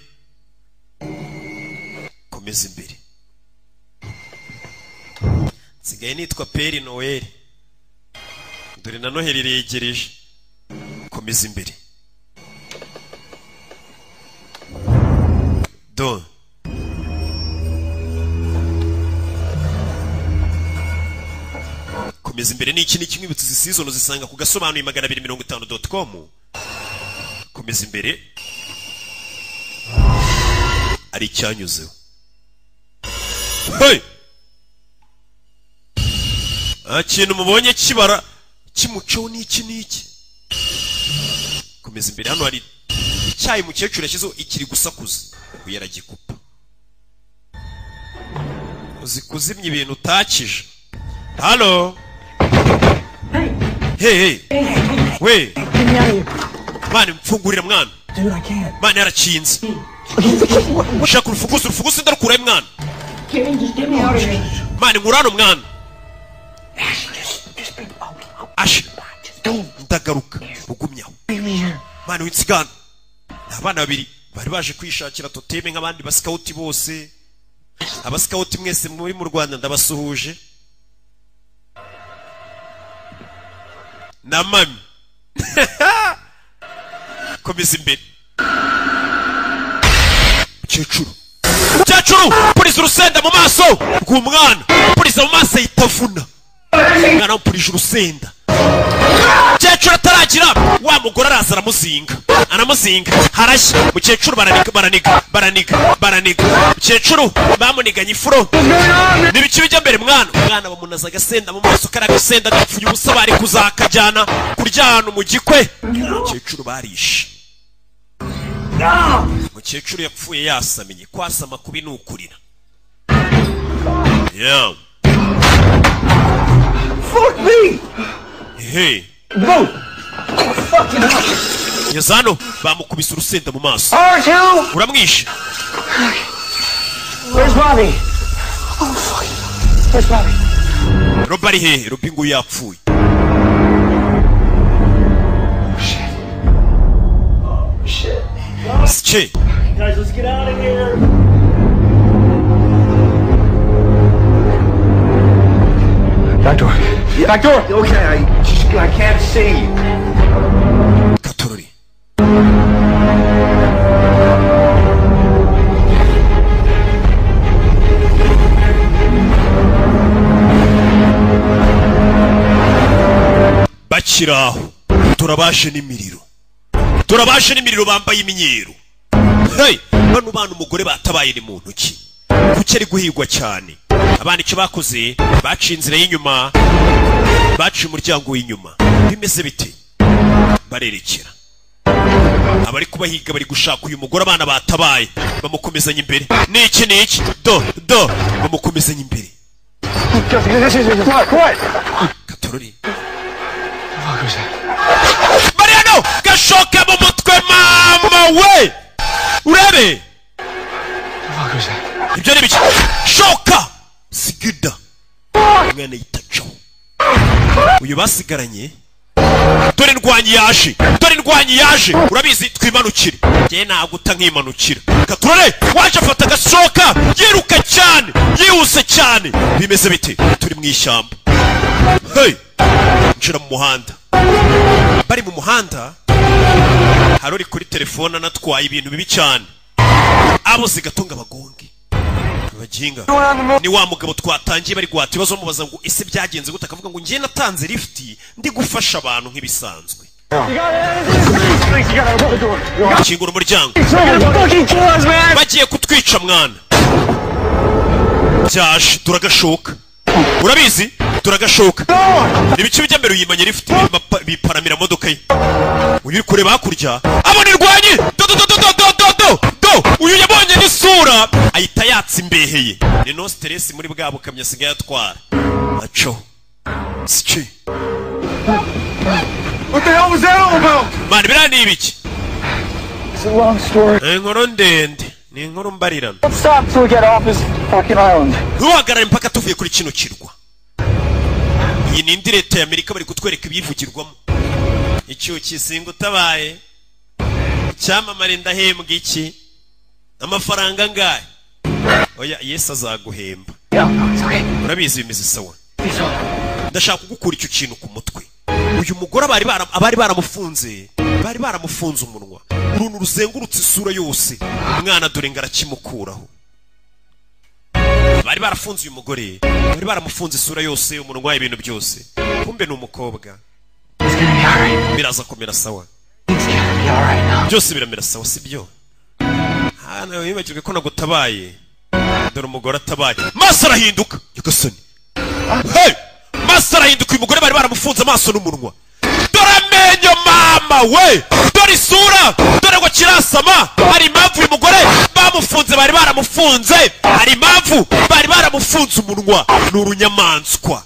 Komeza imbere. Sigaye nitwa Peri Noel. Dore na Noheli iregereje. Komeza imbere. Do. Komeza imbere ni iki n'ikimwibutsa izi season zisanga ku gasobanuye 250.com. Komeza imbere. Ari cyanyuzeho. Hey! Akintu mubonye kibara kimucaho n'iki. Komeza imbere hano hari icyayi mukecuru yashyizeho ikiri gusakuza. Uyaragikupa. Uzi kuzimya ibintu utakije. Hello. Hey. We. Mani mfungurira mwana. Dude, I can't. Mani yarakinze. Ushaka urufugusi ndarukurayo mwana. Just get me out of here. Mani ngurano mwana. Ashi. Ndagaruka. Ugumyaho. Mani winsigana. Abana babiri bari baje kwishakira toteme nk'abandi basikauti bose. Abasikauti mwese muri mu Rwanda ndabasuhuje. Na mami. Komeza imbere. Mukecuru puriza urusenda mu maso rw'umwana. Puriza mu maso yitavuna. Umwana purije urusenda. Mukecuru ataragira wa mugore araza aramuzinga. Harashya mukecuru baraniga. Mukecuru bamuniganye ifuro. Nibiki bijya mbere mwana bamunaza agasenda mu maso karagasenda gapfuye ubusa bari kuzakajyana kuryana mu gikwe. Mukecuru barishe. Mukecuru yapfuye yasamiye kwasama kubi nukurira. Yeah. Fuck me! Hey. Move! Fucking hell! Yazano bamukubise urusenda mu maso. R2! Uramwishe. Where's Robbie? Oh fuck. Where's Robbie? Robbie he, Robbie ngo yapfuye. Okay. Guys, let's get out of here. Back door. Yeah. Back door. Okay, I can't see. Katorori. Bakiraho. Turabashe n'imiriro bambaye imyeru. Hey, bano bana umugore batabaye ni muntu ki? Kuki ari guhigwa cyane? Abana icyo bakoze baciye inzira y'inyuma, baciye umuryango w'inyuma. Bimeze bite? Barerekera. Abari kubahiga bari gushaka uyu mugore abana batabaye, bamukomezanya imbere. Niki do bamukomezanya imbere. Katorori. Mariano, gashoke mu mutwe mama we. Urebe. Ibyo ni biki? Shoka. Sigida. Mwana yitacho. Uyu basigaranye. Dore ndwanyi yaje. Urabizi twimanukire. Je naguta nkimanukira. Katurore waje afata gashoka. Yiruka cyane. Yihuse cyane. Bimeze bite? Turi mu ishyamba. Hey. Njira mu muhanda. Bari mu muhanda. Harori kuri telefone anatwaye ibintu bibi cyane. Abo zigatunga bagonge. Baginga. Ni wa mugabo twatangiye bari gwata ibibazo mubaza ngo ese byagenze gute akavuga ngo ngiye natanze lift ndi gufasha abantu nk'ibisanzwe. Kingura umuryango. Bagiye kutwica mwana. Cyaje turagashoka. Urabizi? Turagashoka. Nibice bijya mbere uyimanye lift biparamira modoka ye. Uyu kureba hakurya. Abo nirwanye. Do. Uyu yabonye n'isura ahita yatsa imbeheye. Ni no stress muri bwabo kamya sigaye atwara. Acho. Ski. What the hell was that all about? Man, birani ibiki? It's a long story. Inkuru ndende. Ni inkuru mbarirana. Let's stop till we get off this fucking island. Duhagarara mpaka tuvuye kuri kino kirwa. Iyi ni indi leta ya Amerika bari kutwereka ibivugirwamo. Icyo kisinga utabaye. Icyamamare ndahembwa iki? Amafaranga ngahe? Oya Yesu azaguhemba. Urabizi bimeze sawa. Ndashaka kugukura icyo kintu ku mutwe. Uyu mugore abari baramufunze umunwa. Uruntu ruzengurutse isura yose. Umwana dore ngarakimukuraho. Bari barafunze uyu mugore. Bari baramufunze isura yose, umunwa ibintu byose. Kumbe ni umukobwa. Biraza kumera sawa. Byose biramera sawa sibyo? Hano wibagirwe ko nagutabaye. Dore umugore atabaye. Maso arahinduka. Yagasoni. Hey! Maso arahinduka uyu mugore bari baramufunze amaso n'umunwa. Dore amenyo mama we! Dore isura! Dore ngo kirasama! Hari impamvu uyu mugore bamufunze bari baramufunze! Hari impamvu bari baramufunze umunwa! Ni urunyamaswa.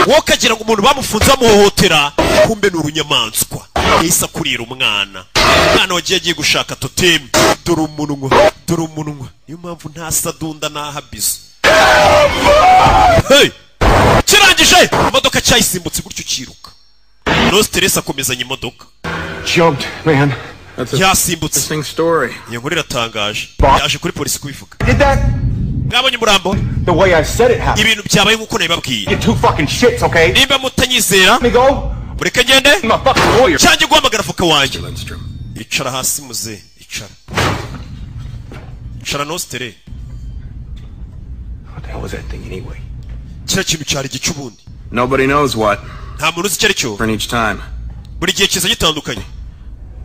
Wowe kagira ngo umuntu bamufunze bamuhohotera, kumbe ni urunyamaswa. Yahise akurira umwana. Umwana wagiye agiye gushaka totemi. Dore umunwa. Niyo mpamvu nta sadunda nahabizo. Hey! Kirangije! Imodoka cyayisimbutse gutyo kiruka. No stress akomezanya imodoka. Jumped, man. Yasimbutse. Interesting story. Iyo nkuru iratangaje. Yaje kuri polisi kubivuga. Did that? Mwabonye umurambo? The way I said it happened. Ibintu byabaye nkuko nabibabwiye. You two fucking shits, okay? Nimba mutanyizera. Let me go. Mureke ngende. I'm a fucking lawyer. Cyanjye guhamagara avoka wanjye. Icara hasi muze. Icara no stress. What the hell was that thing anyway? Kira kintu cyari gicubundi. Nobody knows what. Nta muntu uzi icyo aricyo. For each time. Buri gihe kiza gitandukanye.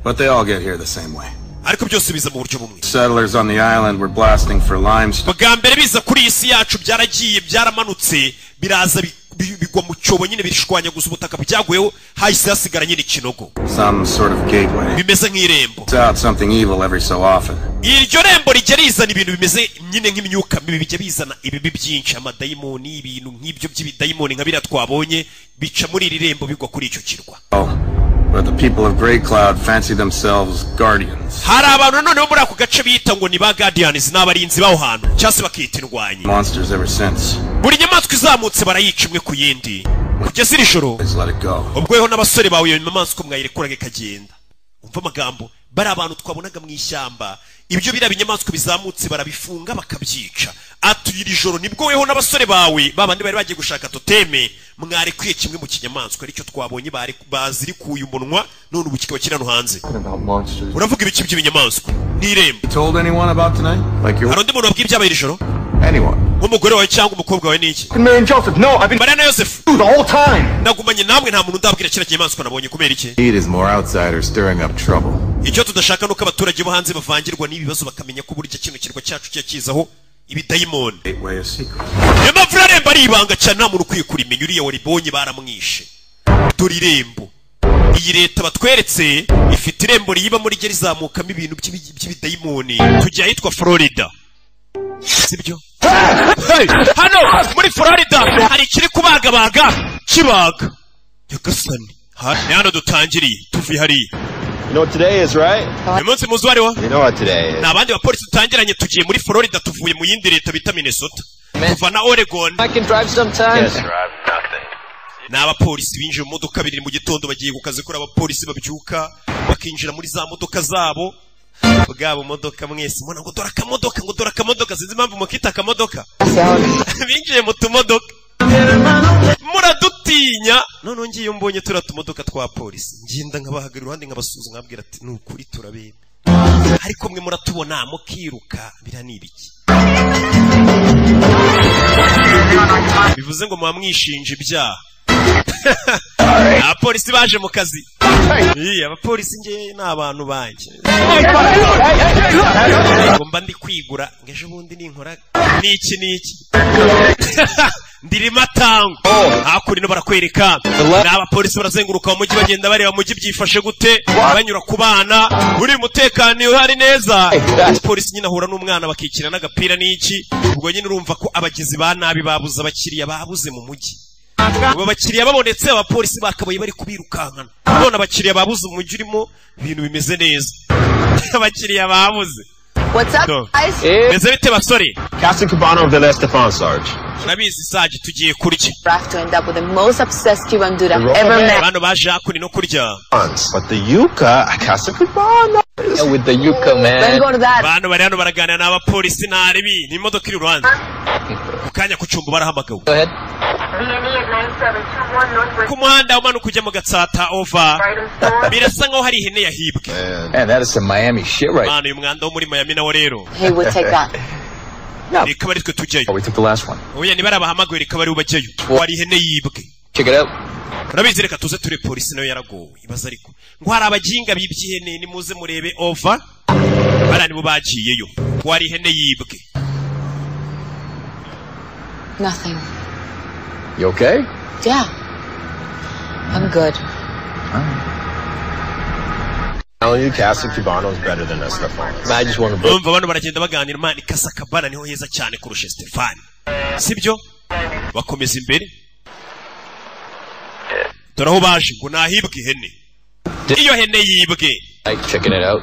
But they all get here the same way. Ariko byose biza mu buryo bumwe. Settlers on the island were blasting for limestone. Bwa mbere biza kuri isi yacu byaragiye byaramanutse biraza bigwa mu cyobo nyine birishwanya gusa ubutaka byaguyeho hahise hasigara nyine ikinogo. Some sort of gateway. Bimeze nk'irembo. It's out something evil every so often. Iryo rembo rijya rizana ibintu bimeze nyine nk'imyuka mibi bijya bizana ibibi byinshi amadayimoni ibintu nk'ibyo by'ibidayimoni nka biriya twabonye bica muri iri rembo bigwa kuri icyo kirwa. But the people of Grey Cloud fancy themselves guardians. Hari abantu noneho muri ako gace bita ngo ni ba guardians n'abarinzi baho hantu cyase bakita indwanyi. Monsters ever since. Buri nyamaswa izamutse barayica imwe ku yindi. Kugeza iri joro. Let's let it go. Ubwo yeho n'abasore bawe iyo nyamaswa mwayirekuraga ikagenda. Umva amagambo bari abantu twabonaga mu ishyamba ibyo bira binyamaswa bizamutse barabifunga bakabyica iri joro nibwo weho n'abasore bawe babandi bari bagiye gushaka toteme mwari kwiye kimwe mu kinyamaswa aricyo twabonye bazirikuye umunwa none ubu kikaba kirano hanze uravuga ibiki by'ibinyamaswa n'irembo harundi muntu wabwiye ibyabaye iri joro umugore wawe cyangwa umukobwa wawe niki Mariya na Yosefu nagumanye namwe nta muntu ndabwira kira kinyamaswa nabonye kubera iki icyo tudashaka nuko abaturage bo hanze bavangirwa n'ibibazo bakamenya ko burya kintu kirwa cyacu cyakizaho ibidayimoni niyo mpamvu irembo ari ibanga cyane nta muntu ukwiye kurimenya uriya waribonye baramwishe dore irembo iyi leta batweretse ifite irembo riyiba muri rye rizamukamo ibintu by'ibidayimoni tujya ahitwa Florida sibyo hano muri Florida hari ikiri kubagabaga kibaga yagasani hano dutangiriye tuvuye hariya You know what today is, right? Umunsi muzi wariwa? You know what today is. Nabandi bapolisi tutangiranye tugiye muri Florida tuvuye mu yindi leta bita Minnesota. Tuva na Oregon. I can drive sometimes. Yes, drive nothing. N'abapolisi binjiye mu modoka biri mu gitondo bagiye gukaze kuri abapolisi babyuka bakinjira muri za modoka zabo. Bwabo modoka mwese mbona ngo dora akamodoka sinzi impamvu mukita akamodoka. Binjiye mu tumodoka. Muradutinya none ngiye mbonye turatumodoka twa polisi ngenda nkabahagarira uruhande nkabasuza nkabwira ati nukuri turabera ariko mwe muratubona mukiruka biranibiki bivuze ngo mwamwishinja ibyaha abapolisi baje mu kazi abapolisi nge n'abantu banjye ngomba ndi kwigura ngeje bundi ninkora niki ndirima tango hakuri no barakwereka n'abapolisi barazenguruka mu mujyi bagenda bareba mujyi byifashe gute banyura ku bana uri mutekano uhari neza polisi nyine ahura n'umwana bakikira n'agapira n'iki ubwo nyine urumva ko abagizi ba nabi babuze abakiriya babuze mu mujyi ubwo bakiriya babonetse abapolisi bakabaye bari kubirukankana none abakiriya babuze mu mujyi urimo ibintu bimeze neza abakiriya babuze What's up, guys? Meze bite basore? Casting Cabana of the last Stefan Sarge. Nabizi Sarge tugiye kurya. Have to end up with the most obsessed Cuban dude I've ever met. Bano baje hakuri no kurya. But the yuca, Casting Cabana. With the yuca, man. Let's go to that. Bano bari hano baraganira n'abapolisi n'aribi ni imodoka iri ruhande. Ukanya ku cyumba barahamagawe. Go ahead. Ku muhanda umanuka ujya mu Gatsata over. Birasa nkaho hari ihene yahibwe. Man, that is some Miami shit right. Bano uyu mwanda wo muri Miami nawo rero. Hey, we'll take that. No. Reka bari twe tujyayo. Oh, we took the last one. Oya ni barabahamagaye reka bari ubajyayo. Wari ihene yibwe. Check it out. Urabizi reka tuze ture polisi nayo yaragowe ibaza ariko ngo hari abajinga bibye ihene ni muze murebe over. Barani bo bagiyeyo. Wari ihene yibwe. Nothing. You okay? Yeah. I'm good. Telling you, Casting Cabana is better than Stefan. I just want to book. Bano baragenda baganira mani Casa Cabana niho heza cyane kurusha Stefan. Sibyo? Bakomeza imbere. Doraho baje ngo nahibwe ihene. Iyo hene yibwe. Like checking it out.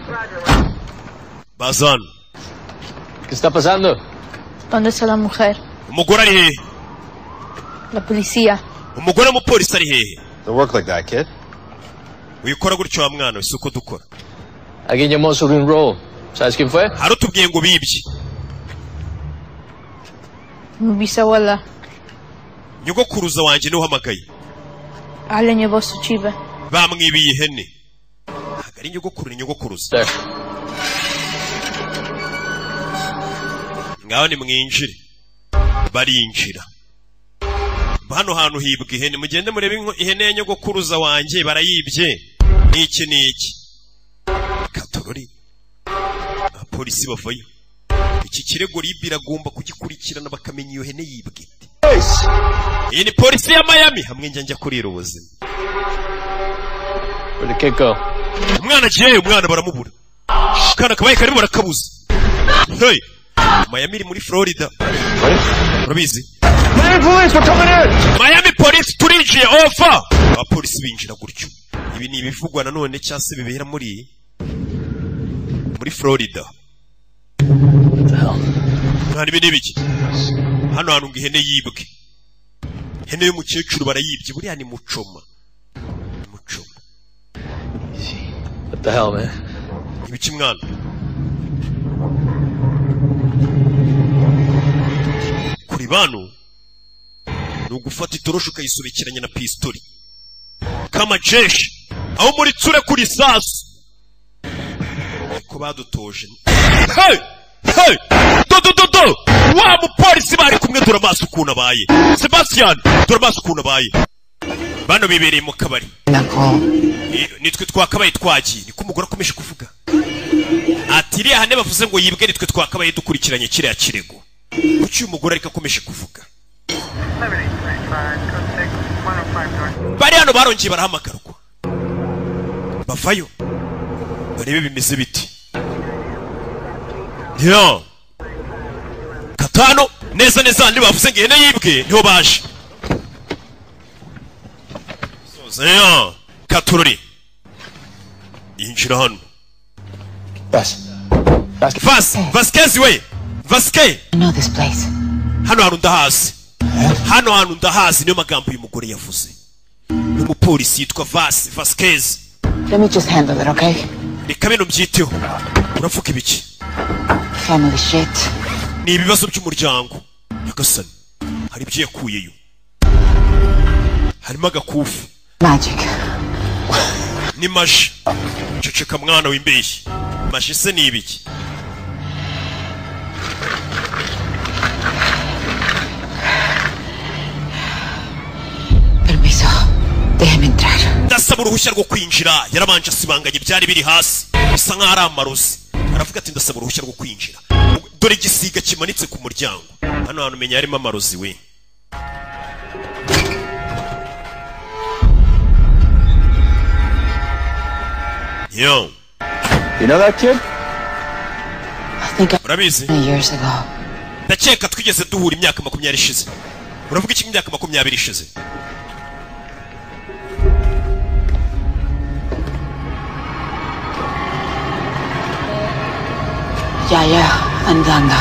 Bazan. ¿Qué está pasando? ¿Dónde está la mujer? Umugore ari hehe? La policía. Umugore mu polisi ari hehe? Don't work like that, kid. Wikora gutyo wa mwana isuko dukora. Alguien llamó sobre un robo. ¿Sabes quién fue? Harutubwiye ngo bibye. Mi bisabuela. Nyogokuruza wanje niho hamagaye. Ale llevó su chiva. Bamwibiye ihene. Hagari nyogokuru ni nyogokuruza. Ngaho ni mwinjire. Barinjira. Hano hantu hibwe ihene mugende murebe ihene ya nyogokuruza wanje barayibye. Niki. Katorori. Apolisi bavayo. Iki kirego biragomba kugikurikirana bakamenya iyo hene yibwe. Iyi ni polisi ya Miami hamwe njya kurira ubuzima. Where the kid go? Umwana agiye umwana baramubura. Kana kabaye kari barakabuza. Hey. Miami iri muri Florida. Urabizi? Miami police, we're coming in! Miami police turinjiye ofa! Abapolisi binjira gutyo. Ibi ni ibivugwa nanone cyase bibera muri Florida. Nari bine biki? Hano hantu ngihene yibwe. Hene y'umukecuru barayibye buriya ni mucoma. What the hell, man? ibiki mwana kuri bano nugufata itorosho ukayisubikiranya na pistoli kama jeshi aho muri tsure kuri sasu ko badutoje hey hey do wa mupolisi bari kumwe dore amaso ukuntu abaye Sebastian dore amaso ukuntu abaye bano bibereye mu kabari nitwe twakabaye twagiye niko umugore akomeje kuvuga ati iriya hane bavuze ngo yibwe nitwe twakabaye dukurikiranye kiriya kirego kuki uyu mugore ariko akomeje kuvuga bari hano barongeye barahamagarwa bavayo barebe bimeze biti yo katano neza ndi bavuze ngo ihene yibwe niho baje sozeyo katururi injira hano Vasquez we Vasquez I know this place. hano hantu ndahazi niyo magambo uyu mugore yavuze n'umupolisi yitwa Vasquez. Let me just handle it, okay? reka bino mbyiteho uravuga ibiki Family shit. ni ibibazo by'umuryango nyagasani hari ibyo yakuyeyo harimo agakufu Magic. ni maji ceceka mwana w'imbeshyi maji se ni ibiki Permiso. Déjame entrar. ndasaba uruhushya rwo kwinjira yarabanje asibanganye byari biri hasi bisa nk'aho ari amarozi aravuga ati ndasaba uruhushya rwo kwinjira dore igisiga kimanitse ku muryango hano hantu umenya harimo amarozi we yo You know that kid? I think urabizi years ago. ndakeka twigeze duhura imyaka 20 ishize uravuga iki imyaka 20 ishize Yaya Andanga.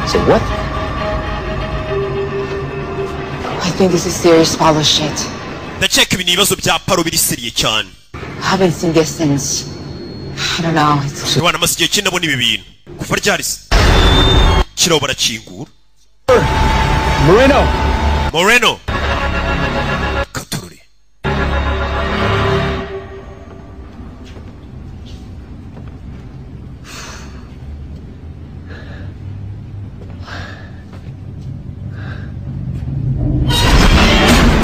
Say what? I think this is serious follow shit. ndakeka ibi ni ibibazo bya paro biri seriye cyane Haven't seen this since. I don't know. It's abana amaze igihe kinabona ibi bintu kuva ryarise kiraho barakingura Moreno Katururi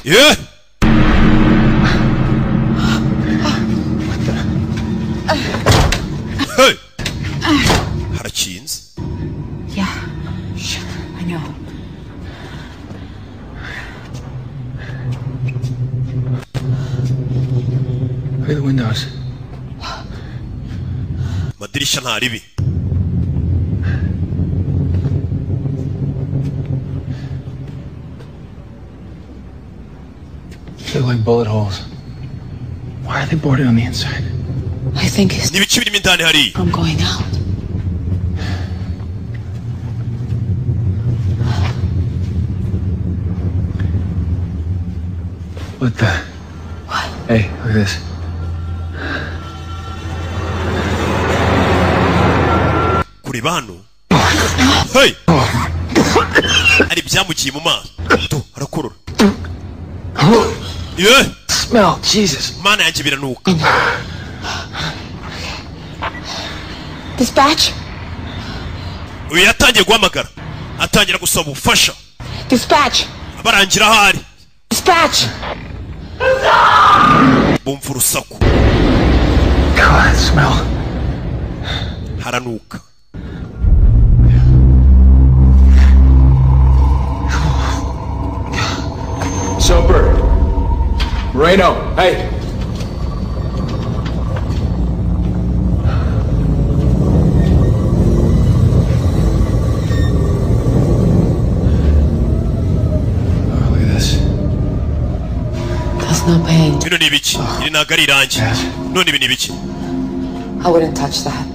yeah hey harakinze yeah. Sure, I know. Look at the windows. madirisha ntaribi They look like bullet holes. Why are they boarded on the inside? I think it's n'ibiki birimo indani hari from going out. What the? What? Hey, look at this. kureba hano hey ari byamukiye mu maso to arakorora yeah Smell, Jesus. mana yanjye biranuka Dispatch? uyu yatangiye guhamagara atangira gusaba ubufasha Dispatch? barangira ahari Dispatch? bumva urusaku God, smell. haranuka Soper. Moreno, hey. Oh, look at this. That's no pain. bino ni ibiki iri ntabwo ari irangi none ibi ni ibiki I wouldn't touch that.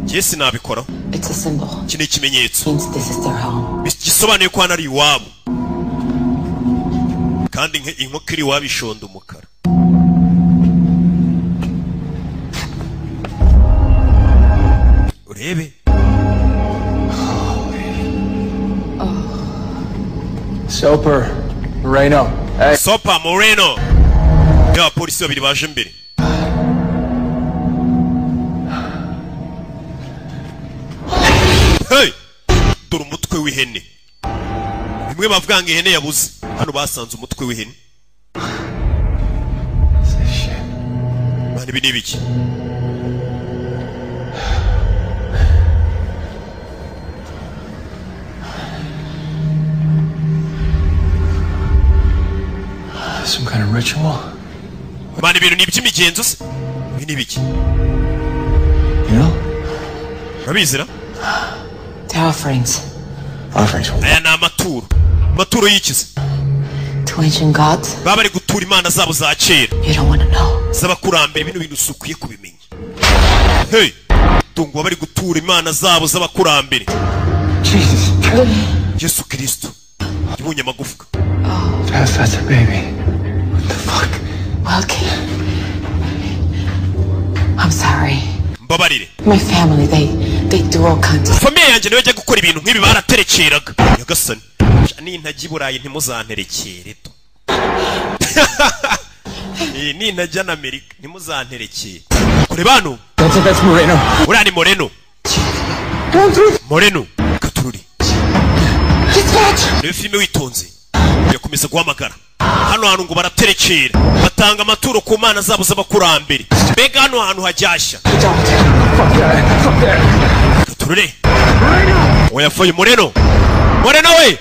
njye sinabikora It's a symbol. iki ni ikimenyetso Means this is their home. gisobanuye ko hano ari iwabo kandi inkoko iri iwabo ishonda umukara rebe Soper Moreno. Hey. Soper Moreno. Ya polisi babiri baje mbere. Hey! Dore umutwe w'ihene. Bimwe bavuga ngo ihene yabuze. Hano basanze umutwe w'ihene. Mani ibi ni ibiki? Some kind of ritual? Mani ibintu ni iby'imigenzo se? Ibi ni ibiki? You know? Urabizira? They're offerings. Offerings. Aya ni amaturo. Amaturo y'ikize. To ancient gods? Baba bari gutura imana zabo za kera. You don't want to know. Z'abakurambere bino bintu usukwiye kubimenya. Hey! Tungo bari gutura imana zabo z'abakurambere. Jesus. Yesu Kristo. Yibonye amagufwa. That's a baby. What the fuck? Okay. I'm sorry. Mbabarire. My family, they do all kinds of... Famille yanjye niwe ajya gukora ibintu nk'ibi baraterekeraga. Yagasani. Nintajya i Burayi ntimuzanterekere to. Nintajya na Amerika ntimuzanterekere. Kure bano. That's Moreno. Uriya ni Moreno. Moreno. Katururi. Niwe filime witonze. Yakomeza guhamagara. Hano hantu ngo baraterekera. Batanga amaturo ku mana zabo z'abakurambere. Mbega hano hantu hajyashya. Katururi. Oyafoye Moreno. Moreno we!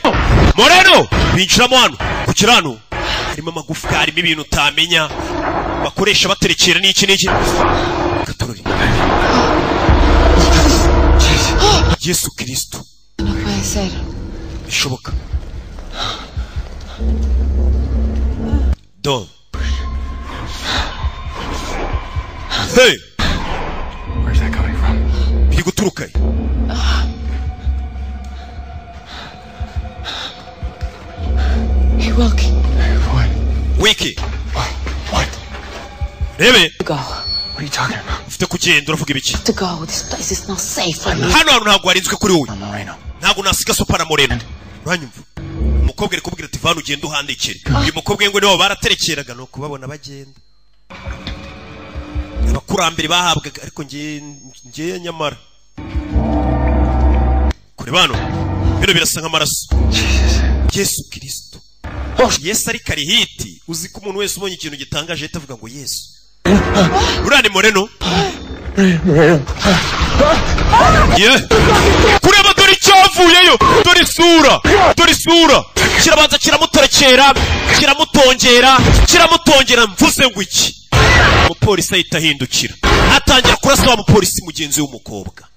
Moreno! Binjiramo hano. Ku kirano. Harimo amagufwa, harimo ibintu utamenya. Bakoresha baterekera n'iki n'iki. Katururi. Yesu Kristo. No puede ser. Bishoboka. Don. Hey! Where's that coming from? Biri guturuka. Hey, Wilkie. What? Wiki. What? Rebe. To go. What are you talking about? Ufite kugenda uravuga ibiki? To go. This place is not safe for me. Hano hantu ntabwo harinzwe kuri wowe. Moreno. Ntabwo nasiga Sopa na Moreno. Uranyumva? Umukobwa ari kubwira ati vana ugenda uhandikire. Uyu mukobwa ngo nibo baraterekeraga no kubabona bagenda. Abakurambere bahabwaga ariko ngiye nyamara. Kure bano. Bino birasa nk'amaraso. Yesu Kristo. Yesu ari kari hiti. Uzi ko umuntu wese ubonye ikintu gitangaje ahita avuga ngo Yesu. Uriya ni Moreno. Moreno. Yeah. Kureba dore icyavuyeyo. Dore isura. Dore isura. Kirabanza kiramuterekera. Kiramutongera mvuze ngo iki. Umupolisi ahita ahindukira. Atangira kurasa wa mupolisi mugenzi w'umukobwa.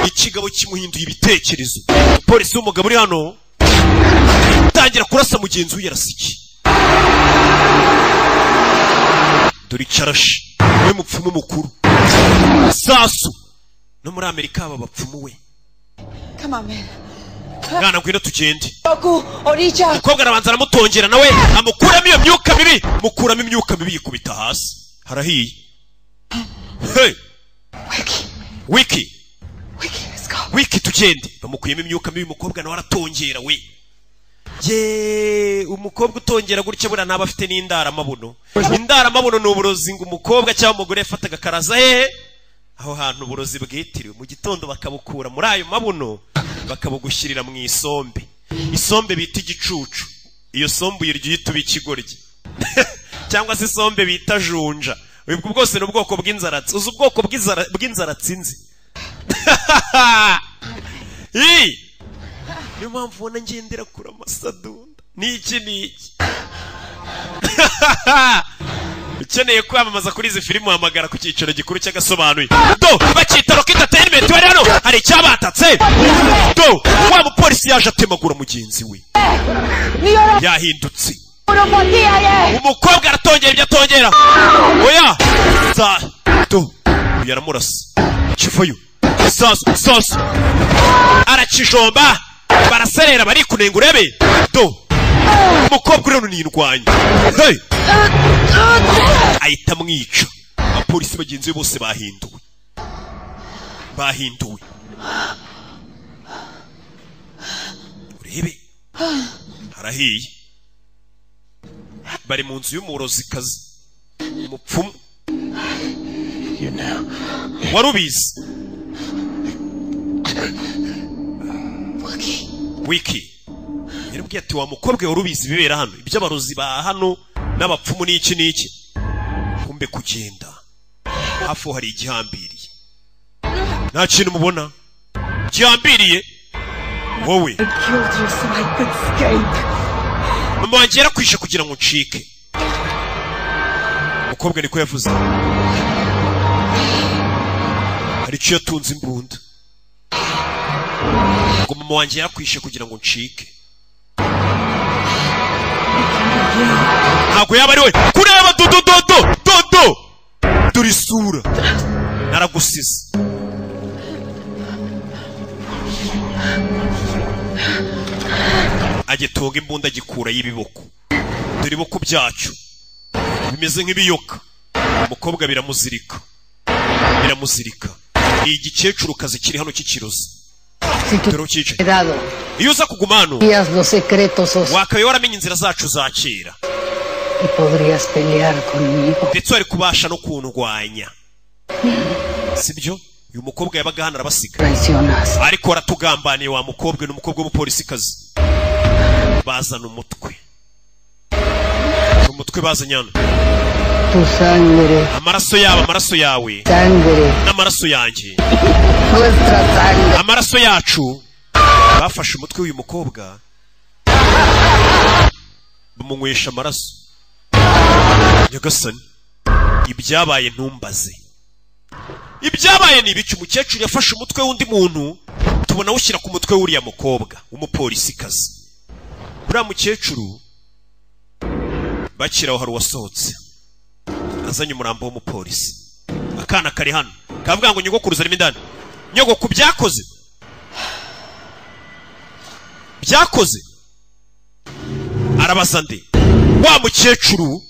Ikigabo kimuhinduye ibitekerezo. Umupolisi w'umugabo uri hano. Atangira kurasa mugenzi we yarasiki. Dore icyarashi. We mupfumu mukuru. Sasu. No muri Amerika aba bapfumu we. Come on, man. Mwana ngwino tugende. Oku, Orija. Umukobwa arabanza aramutongera nawe amukuramo iyo myuka mibi. Mukuramo imyuka mibi yikubita hasi. Harahiye. Hey. Wiki. Let's go. Wiki tugende. Bamukuyemo imyuka mibi umukobwa nawe aratongera we. Je, umukobwa utongera gutya bura naba afite n'indara amabuno. Indara amabuno ni uburozi ngo umukobwa cyangwa umugore yafataga karaza hehe. Aho hantu uburozi bwitiriwe mu gitondo bakabukura muri ayo mabuno bakabugushyirira mu isombe. Isombe bita igicucu. Iyo sombe uyirya uhita ikigoryi. Cyangwa se isombe bita junja. Ubwo bwose ni ubwoko bw'inzaratsi. Uzi ubwoko bw'inzaratsi nzi. Niyo mpamvu ubona ngendera kuri amasadunda. Niki. Ukeneye kwamamaza kuri izi filime uhamagara ku cyiciro gikuru cy'agasobanuye. Do bakita Rock Entertainment bari hano hari icyabatatse. Do wa mupolisi yaje atemagura mugenzi we. Yahindutse. Umukobwa aratongera ibyo atongera. Oya. Do yaramurasa. Kivayo. Sasu. Arakijomba. Baraserera bari kunenga urebe. Do umukobwa rero nindwanya. Hey. Ahita mwica. Abapolisi bagenzi be bose bahinduwe. urebe harahiye bari mu nzu y'umurozikazi umupfumu warubizi wiki yarubwiye ati wa mukobwa warubizi bibera hano iby'abarozi ba hano n'abapfumu n'iki kumbe kugenda hafu hari igihambiriye nta kintu mubona gihambiriye wowe mama wanjye yarakwishe kugira ngo ncike umukobwa niko yavuze hari icyo yatunze imbunda ngo mama wanjye yarakwishe kugira ngo ncike ntabwo yaba ari we kureba dodo dore isura naragusize agitunga imbunda agikura y'ibiboko dore ibiboko byacu bimeze nk'ibiyoka umukobwa biramuzirika iyi gikecuru kazi kiri hano cy'ikirozi dore ukicaye iyo uza kuguma hano wakabaye waramenye inzira zacu za kera ndetse wari kubasha no kundwanya sibyo uyu mukobwa yabaga hano arabasiga ariko waratugambaniye wa mukobwa ni umukobwa w'umupolisikazi bazana umutwe bazanye hano amaraso yabo amaraso yawe n'amaraso yanjye amaraso yacu bafashe umutwe w'uyu mukobwa bamunywesha amaraso nyagasani ibyabaye ntumbaze ibyabaye ni ibiki umukecuru yafashe umutwe w'undi muntu tubona awushyira ku mutwe w'uriya mukobwa w'umupolisikazi uriya mukecuru bakiraho hari uwasohotse azanye umurambo w'umupolisi akana kari hano kavuga ngo nyogokuru zarimo indani nyogoko byakoze arabaza nde wa mukecuru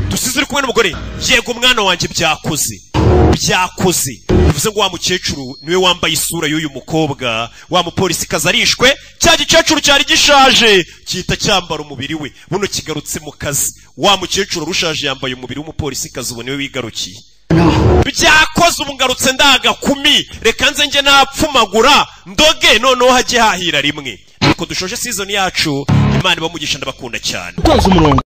dusize uri kumwe n'umugore yego mwana wanjye byakoze bivuze ngo wa mukecuru niwe wambaye isura y'uyu mukobwa wa mupolisi kazarishwe cya gikecuru cyari gishaje cyita cyambara umubiri we buno kigarutse mu kazi wa mukecuru rushaje yambaye umubiri w'umupolisi kazi ubu niwe wigarukiye byakoze umungarutse ndaga kumi reka nze nge napfumagura ndoge noneho hajye hahira rimwe nuko dushoje season yacu Imana ibamugisha ndabakunda cyane